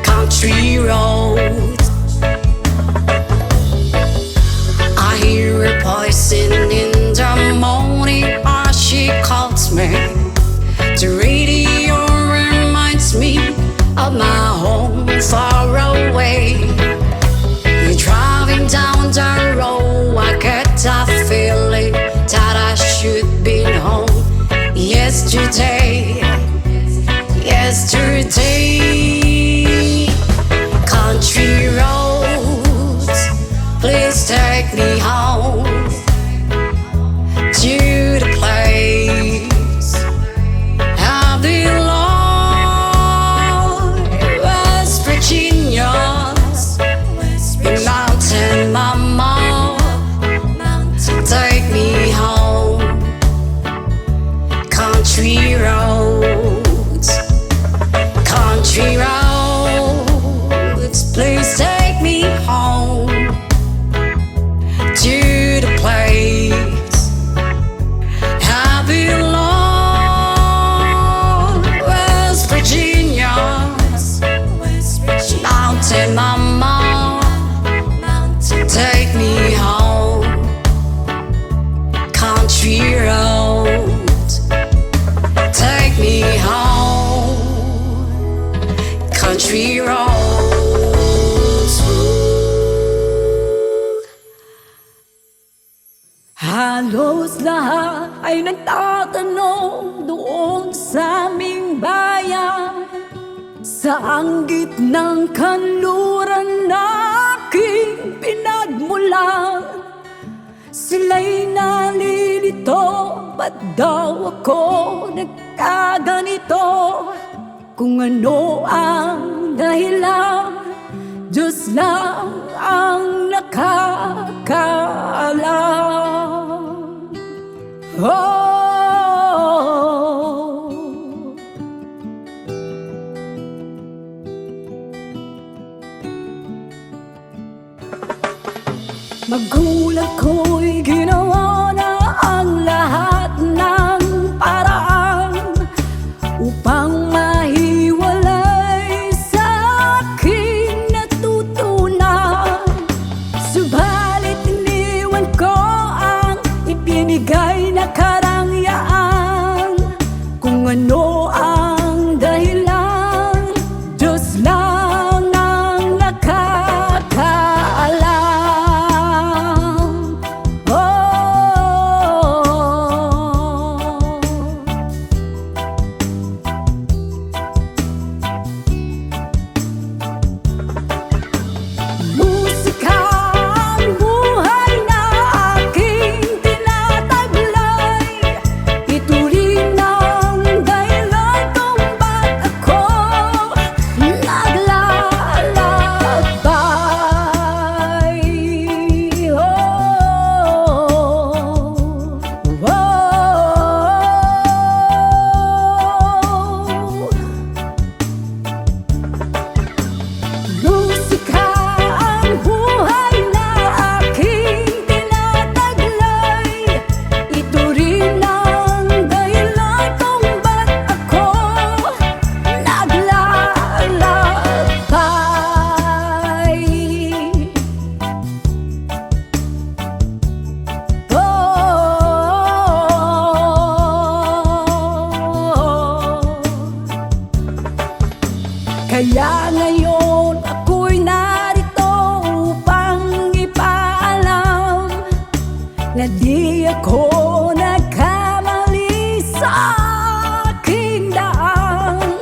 Country road, I hear a voice in the morning as she calls me. The radio reminds me of my home far away. You're driving down the road, I get that feeling that I should be home. Yesterday, country roads, please take me home to the place I belong. West Virginia, Mountain Mama, take me home. Country roads, country roads, please take me home to the place I belong. West Virginia, Mountain Mama, take me home. Country roads, take me home. Country roads. Halos lahat ay nagtatanong doon sa aming bayan, saang gitnang kanluran na aking pinagmulan. Sila'y nalilito, ba't daw ako nagkaganito? Kung ano ang dahilan, Diyos lang ang nakakaalam. Magulang ko'y ginawa na ang lahat ng paraan upang mahiwalay sa aking natutunan. Subalit iniwan ko ang ibinigay na karangyaan. Kung ano ang dahilan, Diyos lang ang nakakaalam. Kaya ngayon ako'y narito upang ipaalam na di ako nagkamali sa aking daan.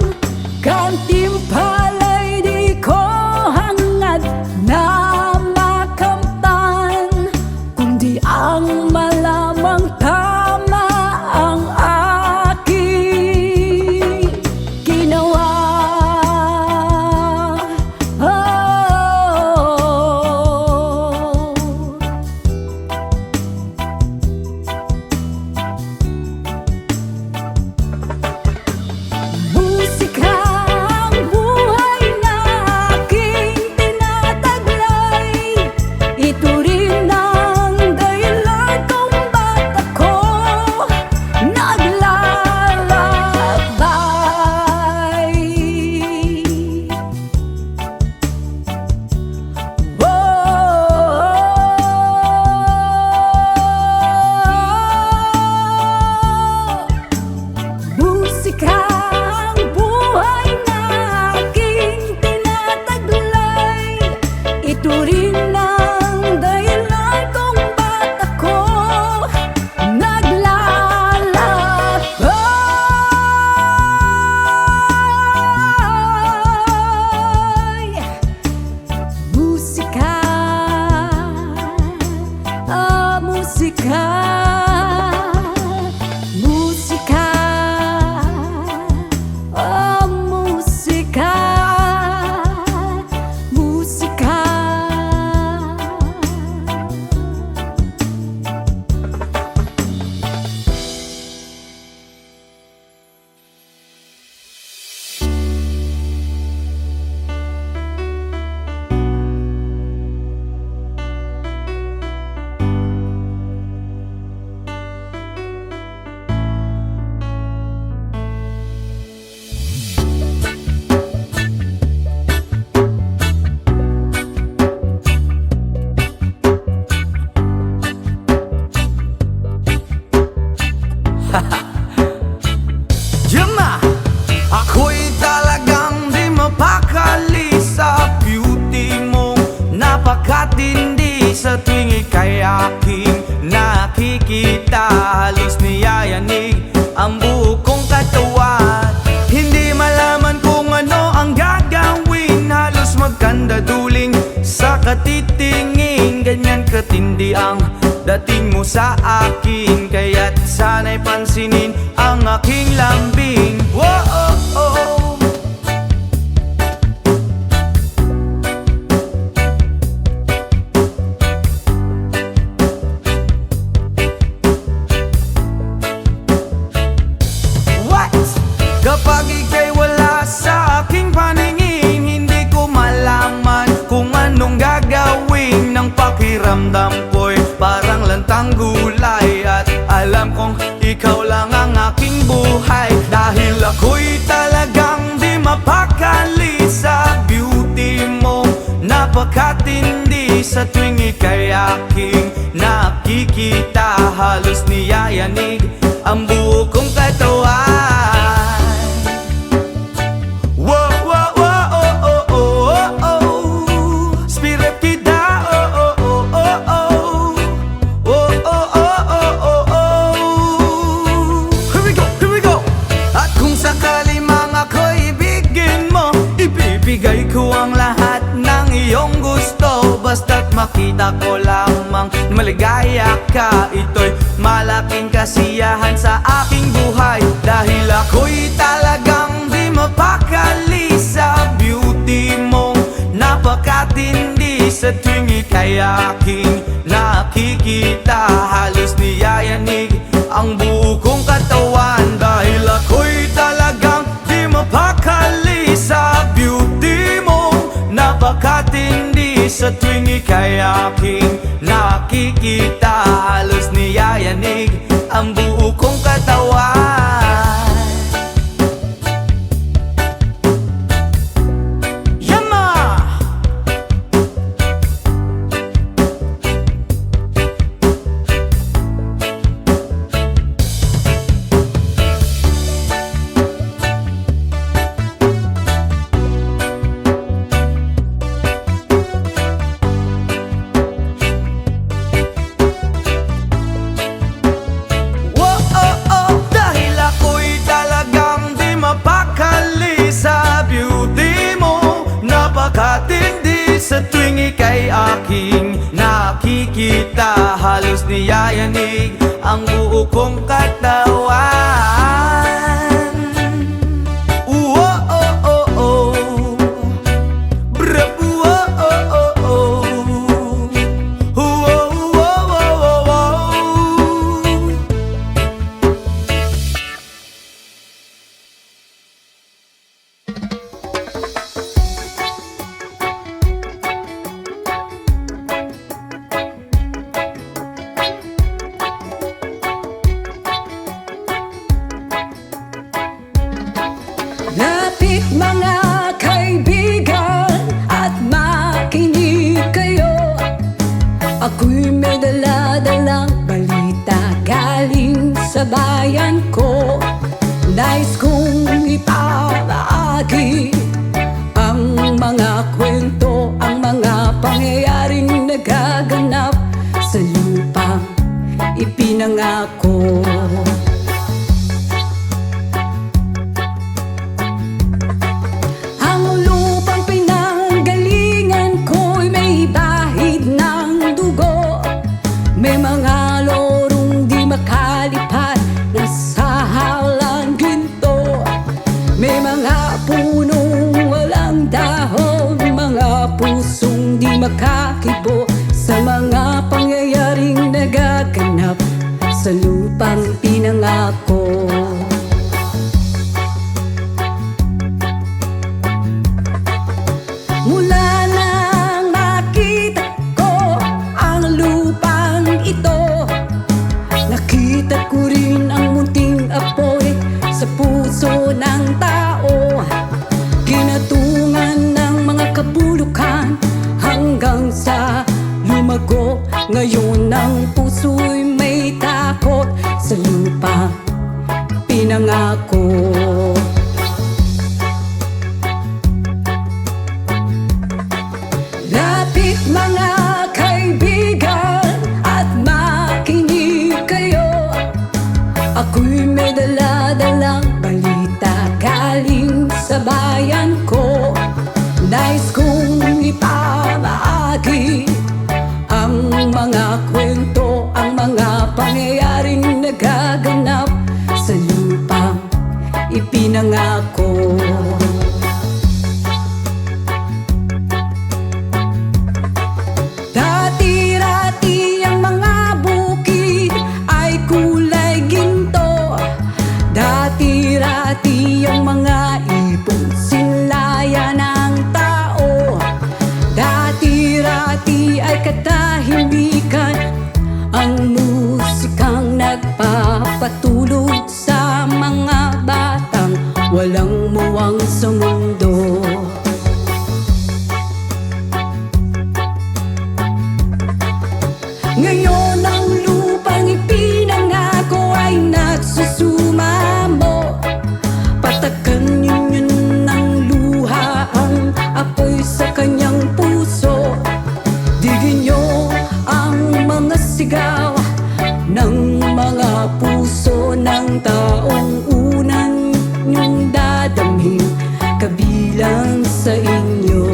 Gantimpala'y di ko hangad na makamtan, kundi ang malamang tama ang aking ginawa. Musika ang buhay na aking tinataglay. Ito rin ang dahilan kung ba't ako naglalakbay. Musika ang buhay na aking tinataglay. Ito rin ang dahilan kung ba't ako naglalakbay. Musika, musika, musika, musika, musika. Yama! Ako'y talagang di mapakali sa beauty mo. Napakatindi sa tuwing ika'y aking nakikita. Halos niyayanig ang buo kong katawan. Hindi malaman kung ano ang gagawin. Halos magkandaduling sa katitingin. Ganyan katindi ang dating mo sa akin. Kaya't sana'y pansinin ang aking lambing. Whoa, oh, oh. What? Kapag ika'y wala sa aking paningin, hindi ko malaman kung anong gagawin. Ng pakiramdam ko'y parang lantang gulay. At alam kong ikaw lang ang aking buhay. Dahil ako'y talagang di mapakali sa beauty mo. Napakatindi sa tuwing ika'y aking nakikita. Halos niyayanig ang buo kong katawan. Whoa, whoa, whoa, oh, oh, oh, oh, oh. Spirit kita, oh, oh, oh, oh, oh. Oh, oh, oh, oh, oh, oh. Here we go, here we go. At kung sakali mang ako'y ibigin mo, ibibigay ko ang lahat ng iyong gusto. Basta't makita ko lamang maligaya ka. Ito'y malaking kasiyahan sa aking buhay. Dahil ako'y talagang di mapakali sa beauty mo. Napakatindi sa tuwing ika'y aking nakikita. Halos niyayanig ang buo kong katawan. Dahil ako'y talagang di mapakali sa beauty mo. Napakatindi sa tuwing ika'y aking nakikita. Halos niyayanig ang buo kong katawan. Yama! napakali sa beauty mo, napakatindi sa tuwing ika'y aking nakikita. Halos niyayanig ang buo kong katawan. Oh, oh, oh, oh. Bravo, oh, oh, oh, oh. Oh, oh, oh, oh, oh, oh. Lapit mga kaibigan at makinig kayo. Ako'y may dala-dalang balita galing sa bayan ko. Nais kong ipamahagi ang mga kwento, ang mga pangyayaring nagaganap sa lupang ipinangako. Ang lupang pinanggalingan ko'y may bahid ng dugo. May mga lorong di makalipad na sa halang ginto. May mga punong walang dahon, mga pusong di makakibo sa mga pangyayaring nagaganap sa lupang pinangako. Mula nang makita ko ang lupang ito, nakita ko rin ang munting apoy sa puso ng tao. Ginatungan ng mga kabulukan hanggang sa lumago. Ngayon ang puso'y may takot sa lupang pinangako. Lapit mga kaibigan at makinig kayo. Ako'y may dala-dalang balita galing sa bayan ko. Nais kong ipamahagi ang mga kwento, ang mga pangyayaring nagaganap sa lupang ipinangako. Dati-rati ang mga bukid ay kulay ginto. Dati-rati ang mga ibon sinlaya ng tao. Dati-rati ay katahimikan ang musikang nagpapatulog sa mga batang walang muwang sa mundo. Ngayon ang lupang ipinangako ay nagsusumamo. Patakan yun ng luha ang apoy sa kanyang puso. Digin niyo ang mga sigaw ng mga puso ng taong unang niyong dadamhin kabilang sa inyo.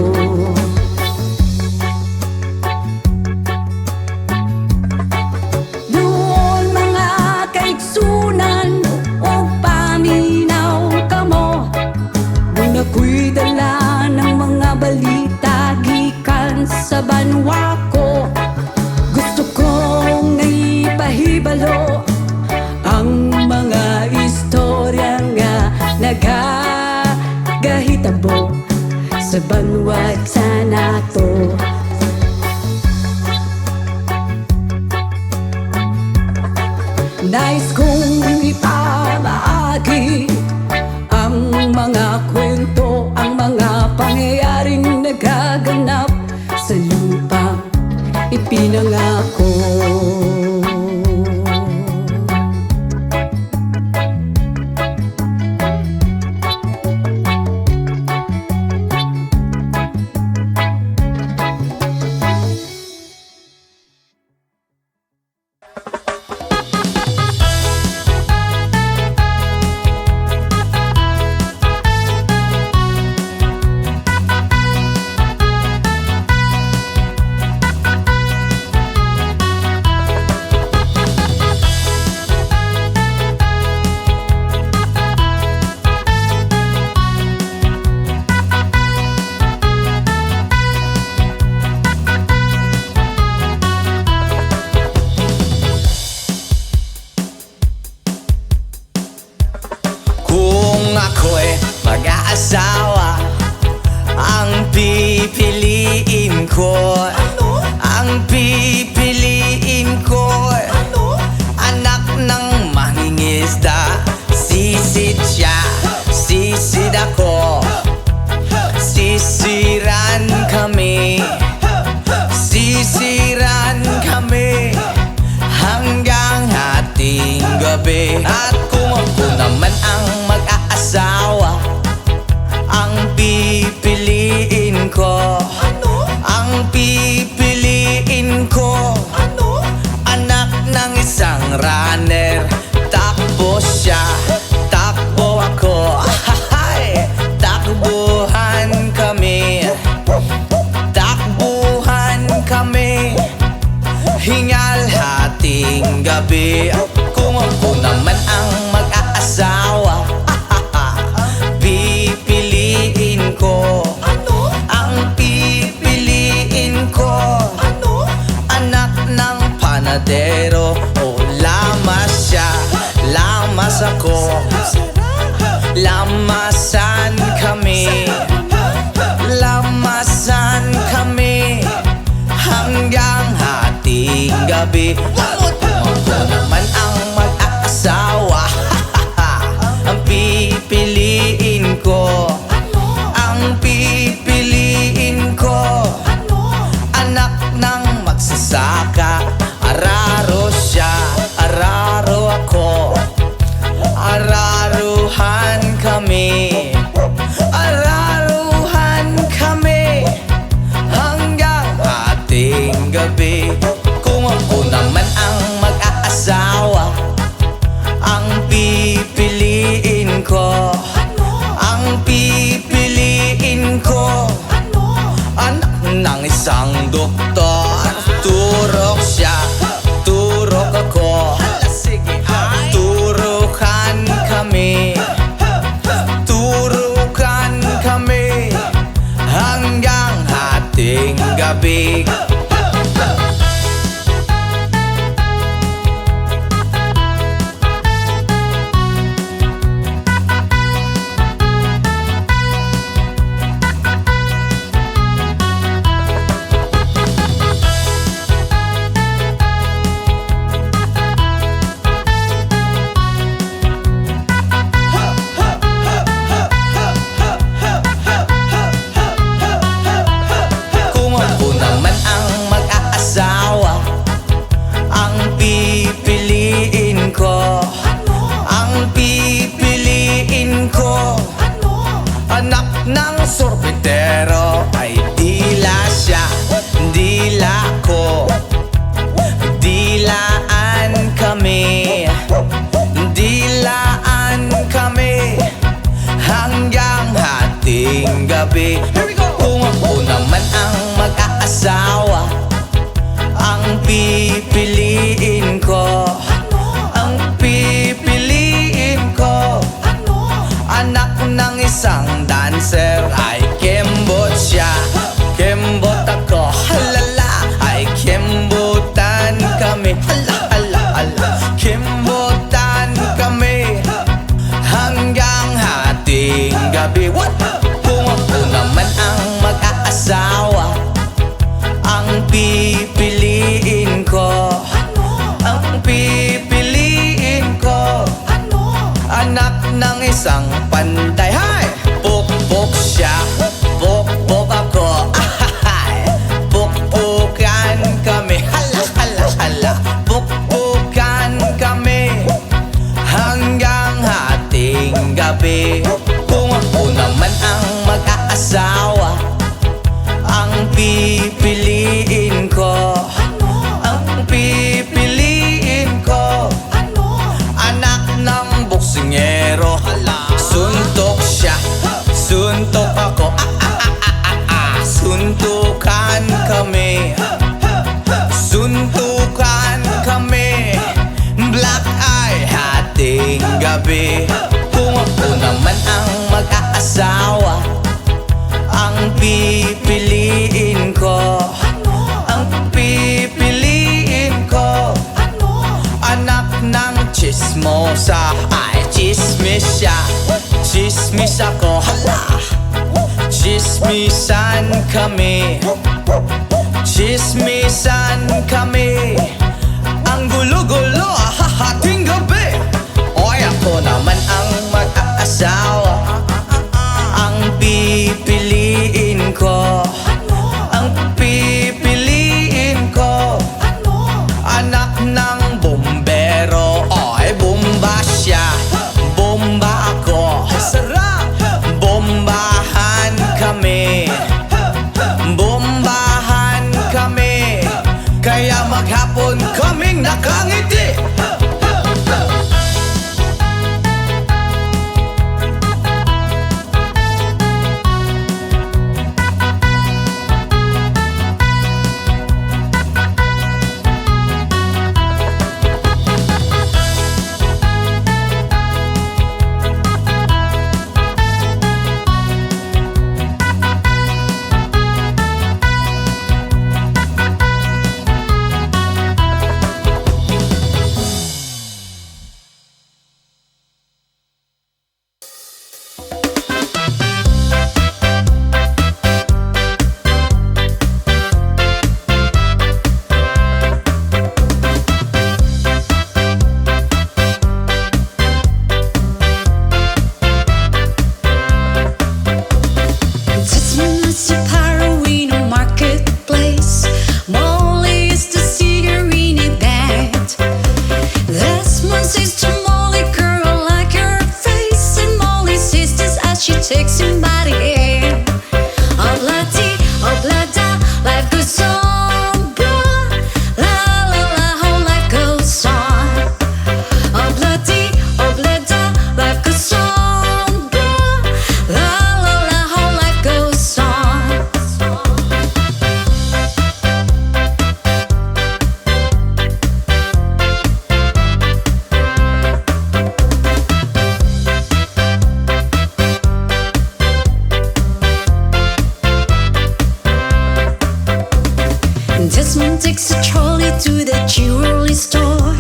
Doon mga kaigsunan o paminaw kamo, doon ako'y dala ng mga balita gikan sa banwa ko. Gusto kong naipahibalo ang mga istorya nga nagagahitabo sa banwa sa nato. Nais kong ipamahagi ang mga kwento, ang mga pangyayaring nagaganap sa lupang ipinangako. mag-aasawa, ang pipiliin ko, ang pipiliin ko, anak ng mangingisda. Sisid siya, sisid ako, sisiran kami, sisiran kami hanggang hating gabi. At kung ako naman ang mag-aasawa, ang pipiliin ko, ang pipiliin ko, anak ng isang runner. Takbo siya, takbo ako, takbuhan kami, takbuhan kami, hingal hating gabi. Kung ako naman ang mag-aasawa, pipiliin ko, ang pipiliin ko, anak ng panadero. O lamas siya, lamas ako, lamasan kami, lamasan kami hanggang hating gabi. Ako naman ang mag-aasawa, ang pipiliin ko, ang pipiliin ko, anak ng magsasaka. Araro siya, araro ako, araruhan kami, araruhan kami hanggang hating gabi. Kung ako naman ang mag-aasawa, ang pipiliin ko, ang pipiliin ko, anak ng isang doktor. Turok siya, turok ako, turukan kami, turukan kami hanggang hating gabi. Anak ng sorbetero, ay dila siya, dila ko, dilaan kami, dilaan kami hanggang hating gabi. Kung ako naman ang mag-aasawa, ang pipiliin ko, ang pipiliin ko, anak ng isang dancer. Ay kembot siya, kembot ako, halala. Ay kembotan kami, hala, hala, hala. Kembotan kami hanggang hating gabi. What? Kung ako naman ang mag-aasawa, ang pipiliin ko, ang pipiliin ko, anak ng isang panday. Hay! Pukpuk siya, pukpuk ako, pukpukan kami, hala, hala, hala. Pukpukan kami hanggang hating gabi. Kung ako naman ang mag-aasawa, ang pipiliin ko, ang pipiliin ko, anak ng boksingero. Suntok siya, suntok ako, suntukan kami, suntukan kami, black eye hating gabi. Kung ako naman ang mag-aasawa, ang pipiliin ko, ang pipiliin ko, anak ng chismosa. Ay chismis siya, chismis ako, hala. Chismisan kami, chismisan kami. Ang gulo-gulo, hahating gabi. Oy, ako naman ang mag-aasawa. Ang pipiliin ko, ang pipiliin ko, anak ng bombero. Oy, bomba siya, bomba ako. Bombahan kami, bombahan kami. Kaya maghapon kaming nakangiti. Take somebody in. Oblada, life goes on, blah. La la la, how life goes on. Oblada, life goes on, blah. La la la, how life goes on. Desmond takes a trolley to the jewelry store,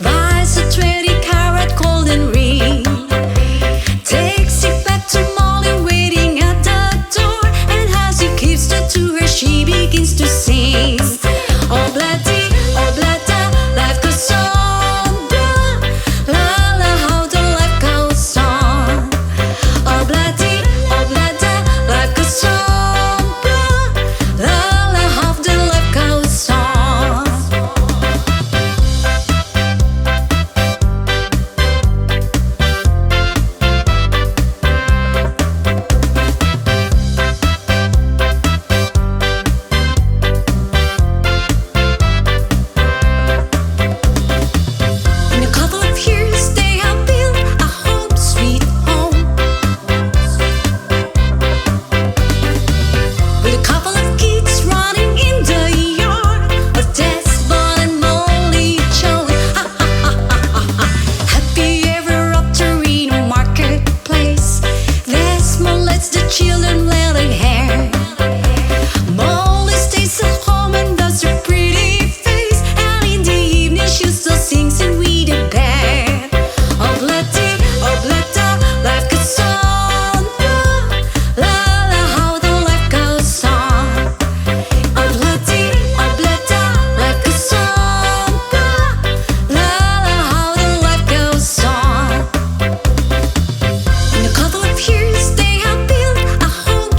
buys a 20-carat golden ring, takes it back to Molly waiting at the door, and as he gives it to her, she begins to sing. Oblada, life goes on, blah. La la, how the life goes on. Oblada, life goes on, blah. La la, how the life goes on. In a couple of years, they have built a home, sweet home, with a couple of kids running in the yard, with Desmond and Molly Joey. Ha ha ha ha ha ha. Happy ever after in a marketplace. Desmond lets the children let it hair. Molly stays at home and does her pretty face, and in the evening she still sings and with a band. Oblada, life goes on, blah. La la, how the life goes on. Oblada, life goes on, blah. La la, how the life goes on. In a couple of years, they have built a home,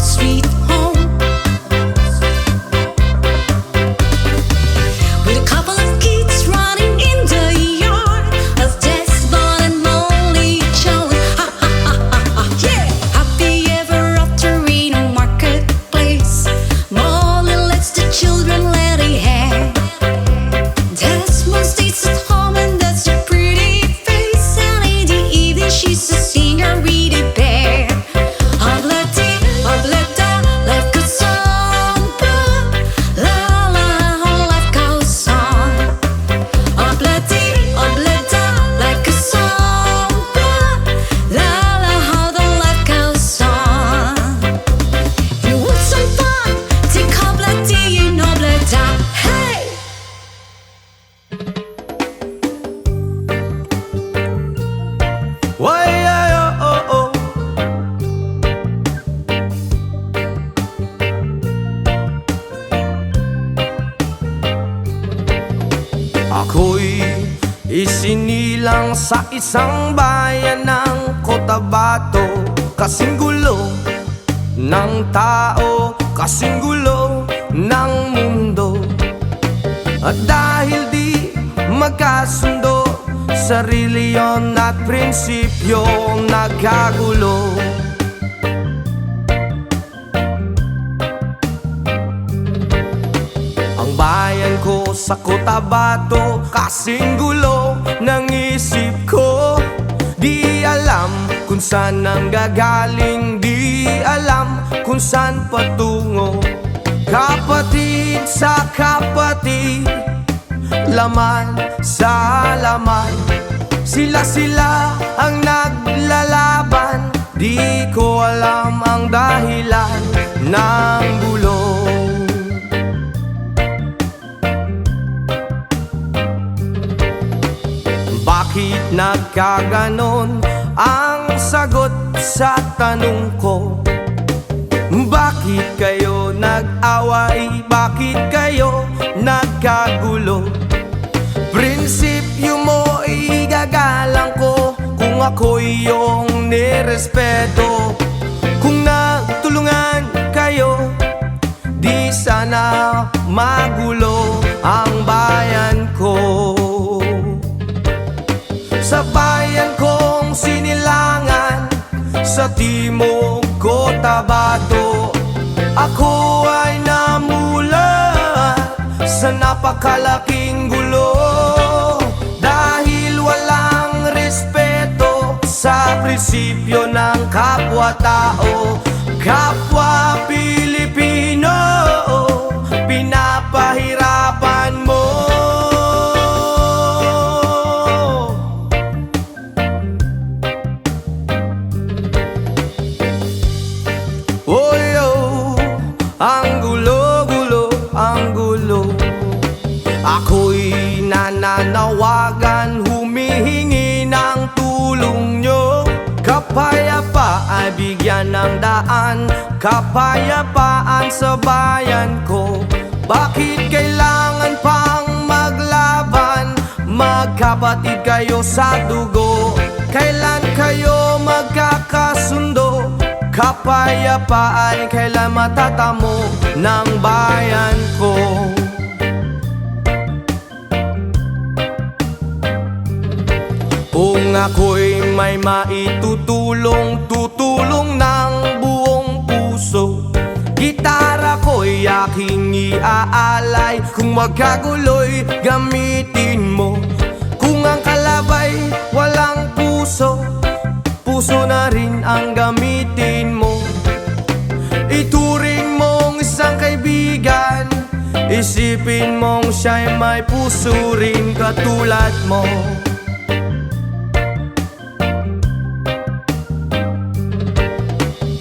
lang sa isang bayan ng Cotabato. Kasing gulo ng tao, kasing gulo ng mundo. At dahil di magkasundo sa reliyon at prinsipyo, nagkagulo. Ang bayan ko sa Cotabato, kasing gulo ng isip ko. Di alam kung saan nanggagaling, di alam kung saan patungo. Kapatid sa kapatid, laman sa laman, sila ang naglalaban. Di ko alam ang dahilan ng gulo. Bakit nagkaganon? Ang sagot sa tanong ko. Bakit kayo nag-away? Bakit kayo nagkagulo? Prinsipyo mo igagalang ko kung ako iyong nirespeto. Kung nagtulungan kayo, di sana magulo ang bayan ko. Sa bayan kong Sinilangan, sa timog Cotabato, ako ay namulat sa napakalaking gulo. Dahil walang respeto sa prinsipyo ng kapwa-tao, kapwa Pilipino, pinapahirapan mo. Ang gulo, ang gulo. Ako'y nananawagan, humihingi ng tulong nyo. Kapayapaan, bigyan ng daan, kapayapaan sa bayan ko. Bakit kailangan pang maglaban? Magkapatid kayo sa dugo. Kailan kayo magkakasundo? Kapayapaan kailan matatamo ng bayan ko? Kung ako'y may maitutulong, tutulong ng buong puso. Gitara ko'y aking iaalay, kung magkagulo'y gamitin mo. Kung ang kalabay walang puso, puso na rin ang gamitin mo. Ituring mong isang kaibigan, isipin mong siya'y may puso rin katulad mo.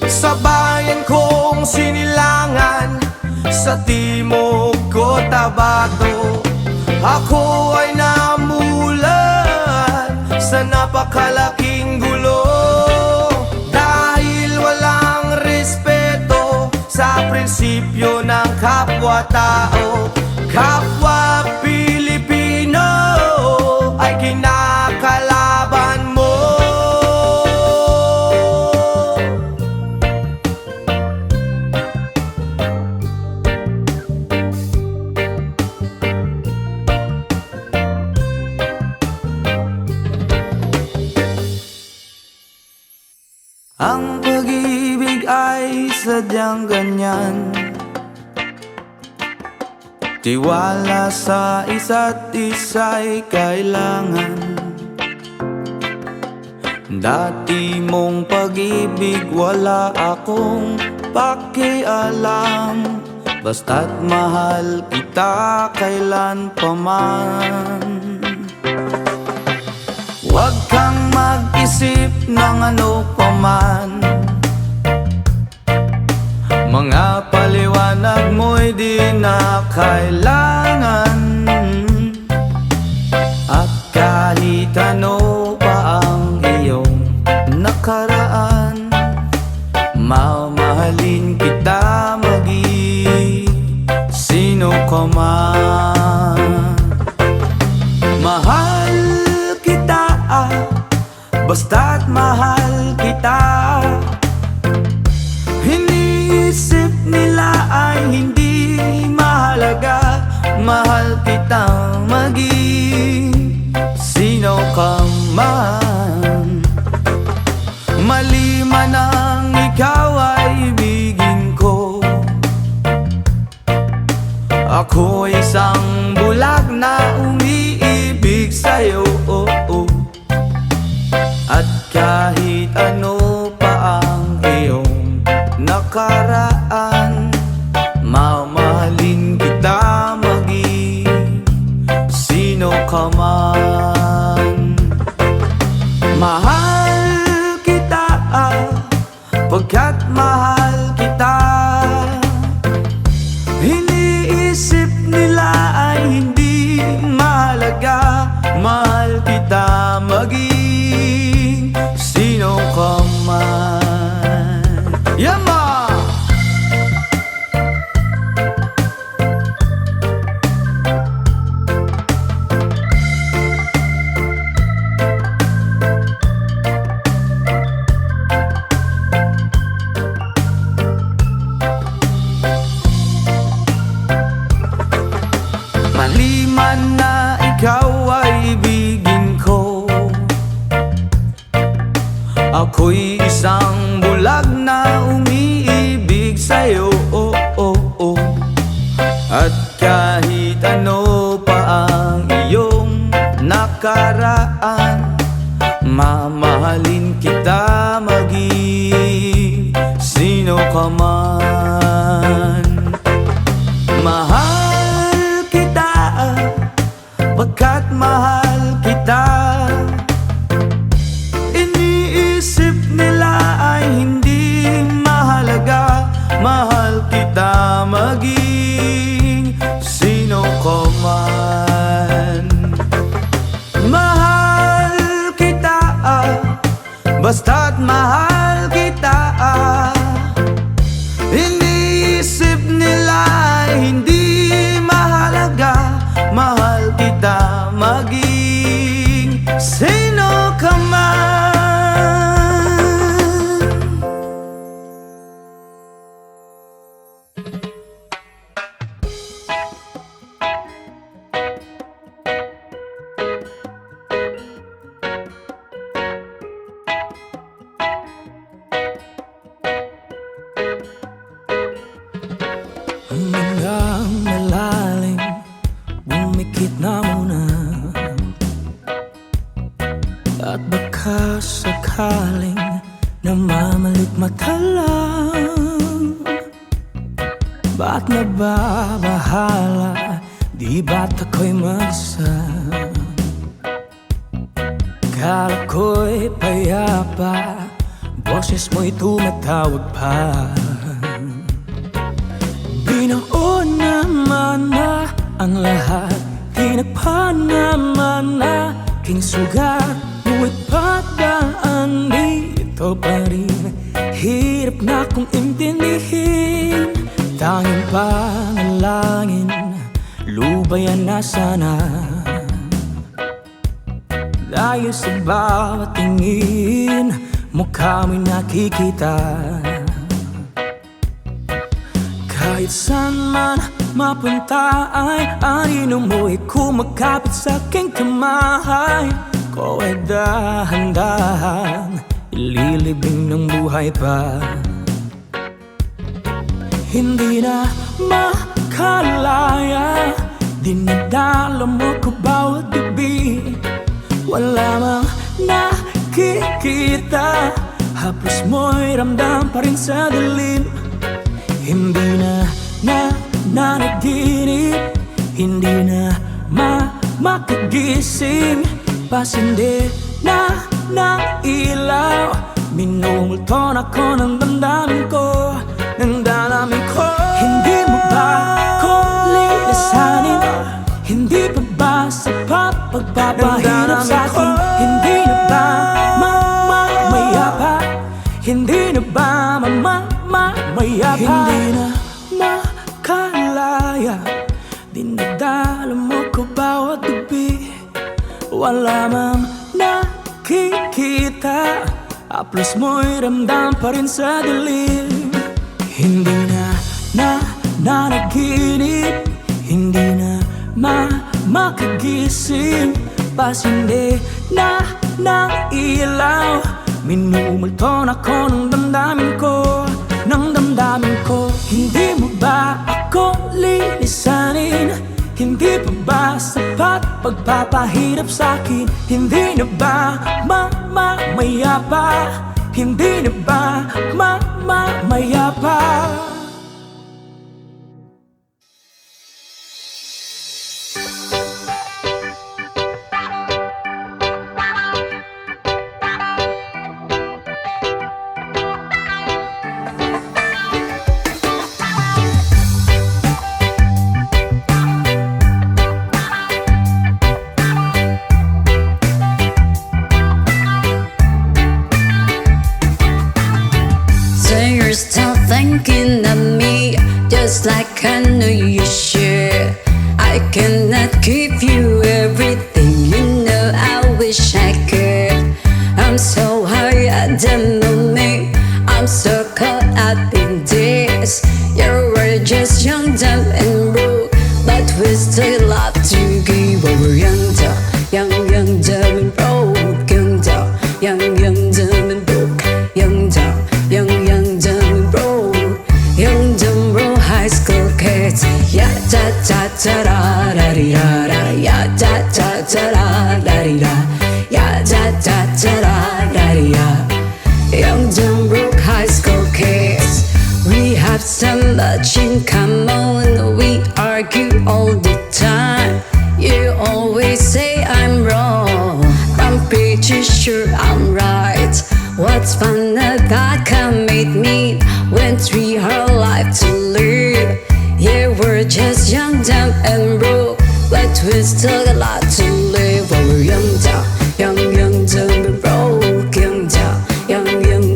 Sa bayan kong Sinilangan, sa timog Cotabato, ako ay namulat sa napakalaking gulo. Dahil walang respeto sa prinsipyo ng kapwa-tao, kapwa Pilipino ay kinakalaban mo. Ang pag-ibig ay sadyang ganyan, tiwala sa isa't isa'y kailangan. Dati mong pag-ibig wala akong pakialam, basta't mahal kita kailan paman. Huwag kang mag-isip ng ano paman, mga paliwanag mo'y di na kailangan. At kahit ano pa ang iyong nakaraan, mamahalin kita sino ka man. Mahal kita basta't mahal kita. Iniisip nila ay hindi mahalaga, mahal kitang maging sino ka man. Mali man ang ikaw ay ibigin ko, ako isang bulag na umiibig sa'yo. At kahit ano pa ang iyong nakaraan, mamahalin kita maging sino ka man. Mahal kita pagkat mahal kita. Iniisip nila ay hindi mahalaga, mahal kita maging sino ka man. Yama! Mali man na ikaw ay ibigin ko, ako'y isang bulag na umiibig sa'yo. At kahit ano pa ang iyong nakaraan, mamahalin kita maging sino ka man. Mahal kita pagkat mahal kita. Iniisip nila ay hindi mahalaga, mahal kita maging sino ka man. Mahal kita basta't mahal kita. Iniisip nila ay hindi mahalaga, mahal kita maging sino ka man. Hanggang malalim, bumikit na muna. At baka sakaling namamalit mata lang. Ba't nababahala, di ba't ako'y mag-isa? Kala ko'y payapa, boses mo'y tumatawag pa. Binaon naman na ang lahat, tinagpa naman na aking sugat. Ngunit padaan dito pa rin, hirap na kong intindihin. Tanging panalangin, lubayan na sana. Dahil sa bawat tingin, mukha mo'y nakikita. Kahit saan man mapunta ay anino mo'y kumakapit sa aking kamay. Ko ay dahan-dahan ililibing ng buhay pa. Hindi na makalaya, dinadala mo ko bawat gabi. Wala mang nakikita, haplos mo'y ramdam pa rin sa dilim. Hindi na nanaginip, hindi na makagising. Pasindi na ng ilaw, minumulton ako ng damdamin ko, ng dalamin ko. Hindi mo ba ko lilisanin? Hindi pa ba sa pagpapahirap sa akin? Hindi na ba mamayapa? Hindi na ba mamayapa? Hindi na makalaya, dinadala mo ko bawat gabi. Wala mang nakikita, makita, haplos mo'y ramdam pa rin sa dilim. Hindi na nanaginip, hindi na makagising. Pasindi na ng ilaw, minumulton ako ng damdamin ko, ng damdamin ko. Hindi mo ba ako lilisanin? Hindi pa ba sapat pagpapahirap sa'kin? Hindi na ba mamamaya pa? Hindi na ba mamamaya pa? So you're still thinking of me, just like I know you should. I cannot give you everything, you know I wish I could. I'm so high at the moment, I'm so caught up in this. You were just young, dumb and broke, but we still love to give over. Young, dumb and broke. Young, dumb and broke. Young, dumb and broke. Young, dumb, broke high school kids. Ya da da da da da di da da. Ya da da da da da di da. Ya da da da da da di da. Young, dumb, broke high school kids. We have so much in common. We argue all the time. You always say I'm wrong, I'm pretty sure I'm right. What's fun about commit me when we have life to live? Yeah, we're just young, dumb and broke, but we still got a lot to live. Oh, we're young, dumb and broke. Young,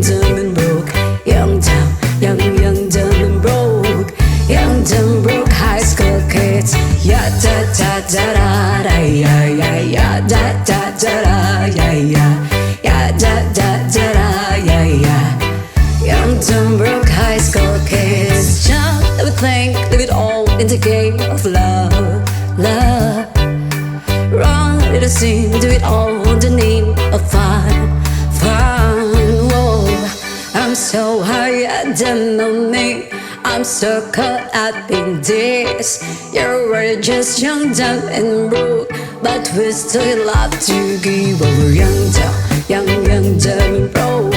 dumb and broke. Young, dumb and broke. Young, dumb, broke high school kids. Ya da da da da da ya ya ya da da da da ya ya ya da da da da ya ya. Young, dumb, broke high school kids. Jump, let me think, live it all in the game of love, love. Run, let us sing, do it all in the name of fun, fun. Whoa, I'm so high at the moment, I'm so caught up in this. You were just young, dumb and broke, but we still love to give over. Young, dumb and broke.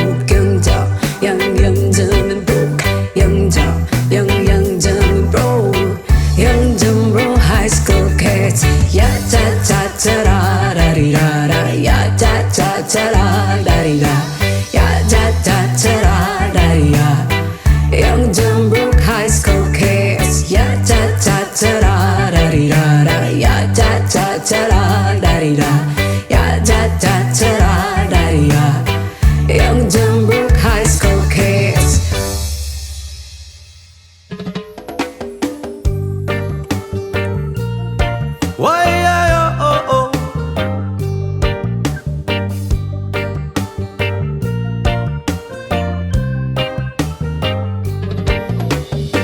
Young, dumb and broke. Young, dumb and broke. Young, dumb, broke high school kids. Ya da da da da da di da da. Ya da da da da da di da. Ya da da da da da di da. Young, dumb, broke high school kids. Ya da da da da da di da da. Ya da da da da da di da. Ya da da da da da di da. Young, dumb, broke high school kids. Why, oh, oh.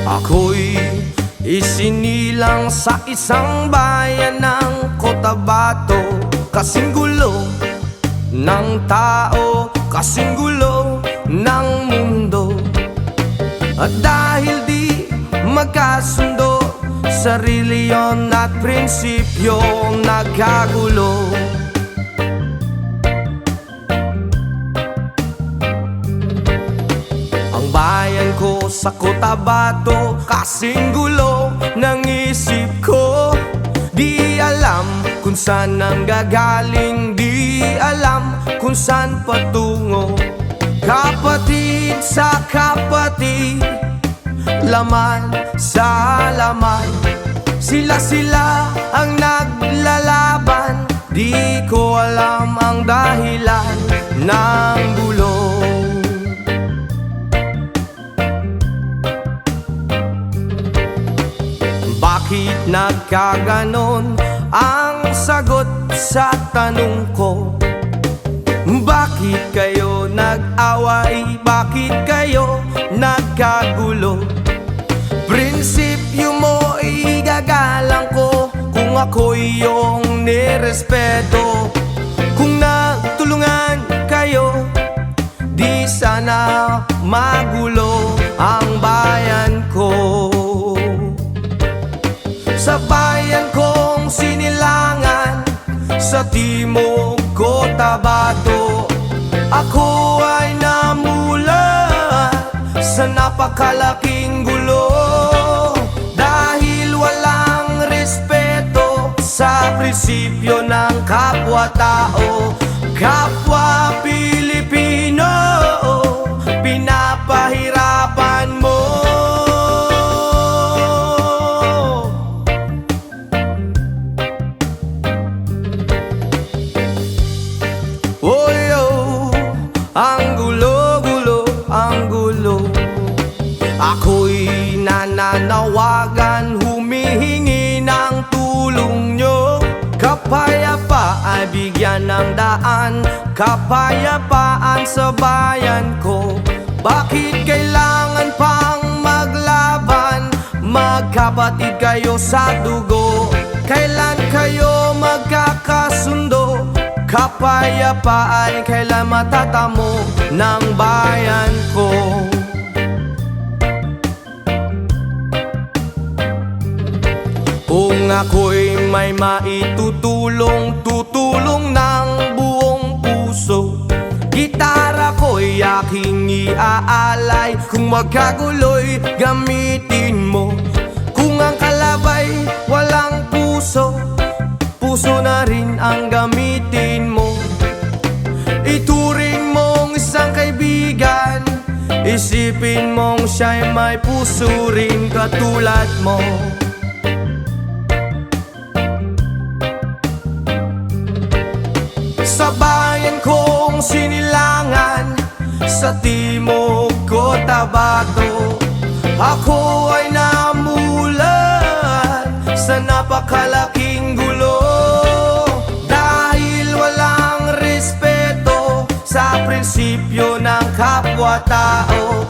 Ako'y isinilang sa isang bayan ng Cotabato. Kasing gulo ng tao, kasing gulo ng mundo. At dahil di magkasundo sa reliyon at prinsipyo, nagkagulo. Ang bayan ko sa Cotabato, kasing gulo ng isip ko. Di alam kung saan ang gagaling, di alam kung saan patungo. Kapatid sa kapatid, laman sa laman, sila ang naglalaban. Di ko alam ang dahilan ng gulo. Bakit nagkaganon? Ang sagot sa tanong ko, bakit Bakit kayo nag-away? Bakit kayo nagkagulo? Prinsipyo mo igagalang ko kung ako'y iyong nirespeto. Kung nagtulungan kayo, di sana magulo ang bayan ko. Sa bayan kong Sinilangan, sa timog Cotabato, ako ay namulat sa napakalaking gulo. Dahil walang respeto sa prinsipyo ng kapwa-tao, kapwa Pilipino, pinapahirapan mo. Ang gulo-gulo, ang gulo. Ako'y nananawagan, humihingi ng tulong nyo. Kapayapaan, bigyan ng daan, kapayapaan sa bayan ko. Bakit kailangan pang maglaban? Magkapatid kayo sa dugo. Kailan kayo magkakasundo? Kapayapaan kailan matatamo ng bayan ko? Kung ako'y may maitutulong, tutulong ng buong puso. Gitara ko'y aking iaalay, kung magkagulo'y gamitin mo. Kung ang kalabay walang puso, puso na rin ang gamitin mo. Ituring mong isang kaibigan, isipin mong siya'y may puso rin katulad mo. Sa bayan kong Sinilangan, sa timog Cotabato, ako ay namulat sa napakalaking gulo. Dahil walang respeto sa prinsipyo ng kapwa-tao,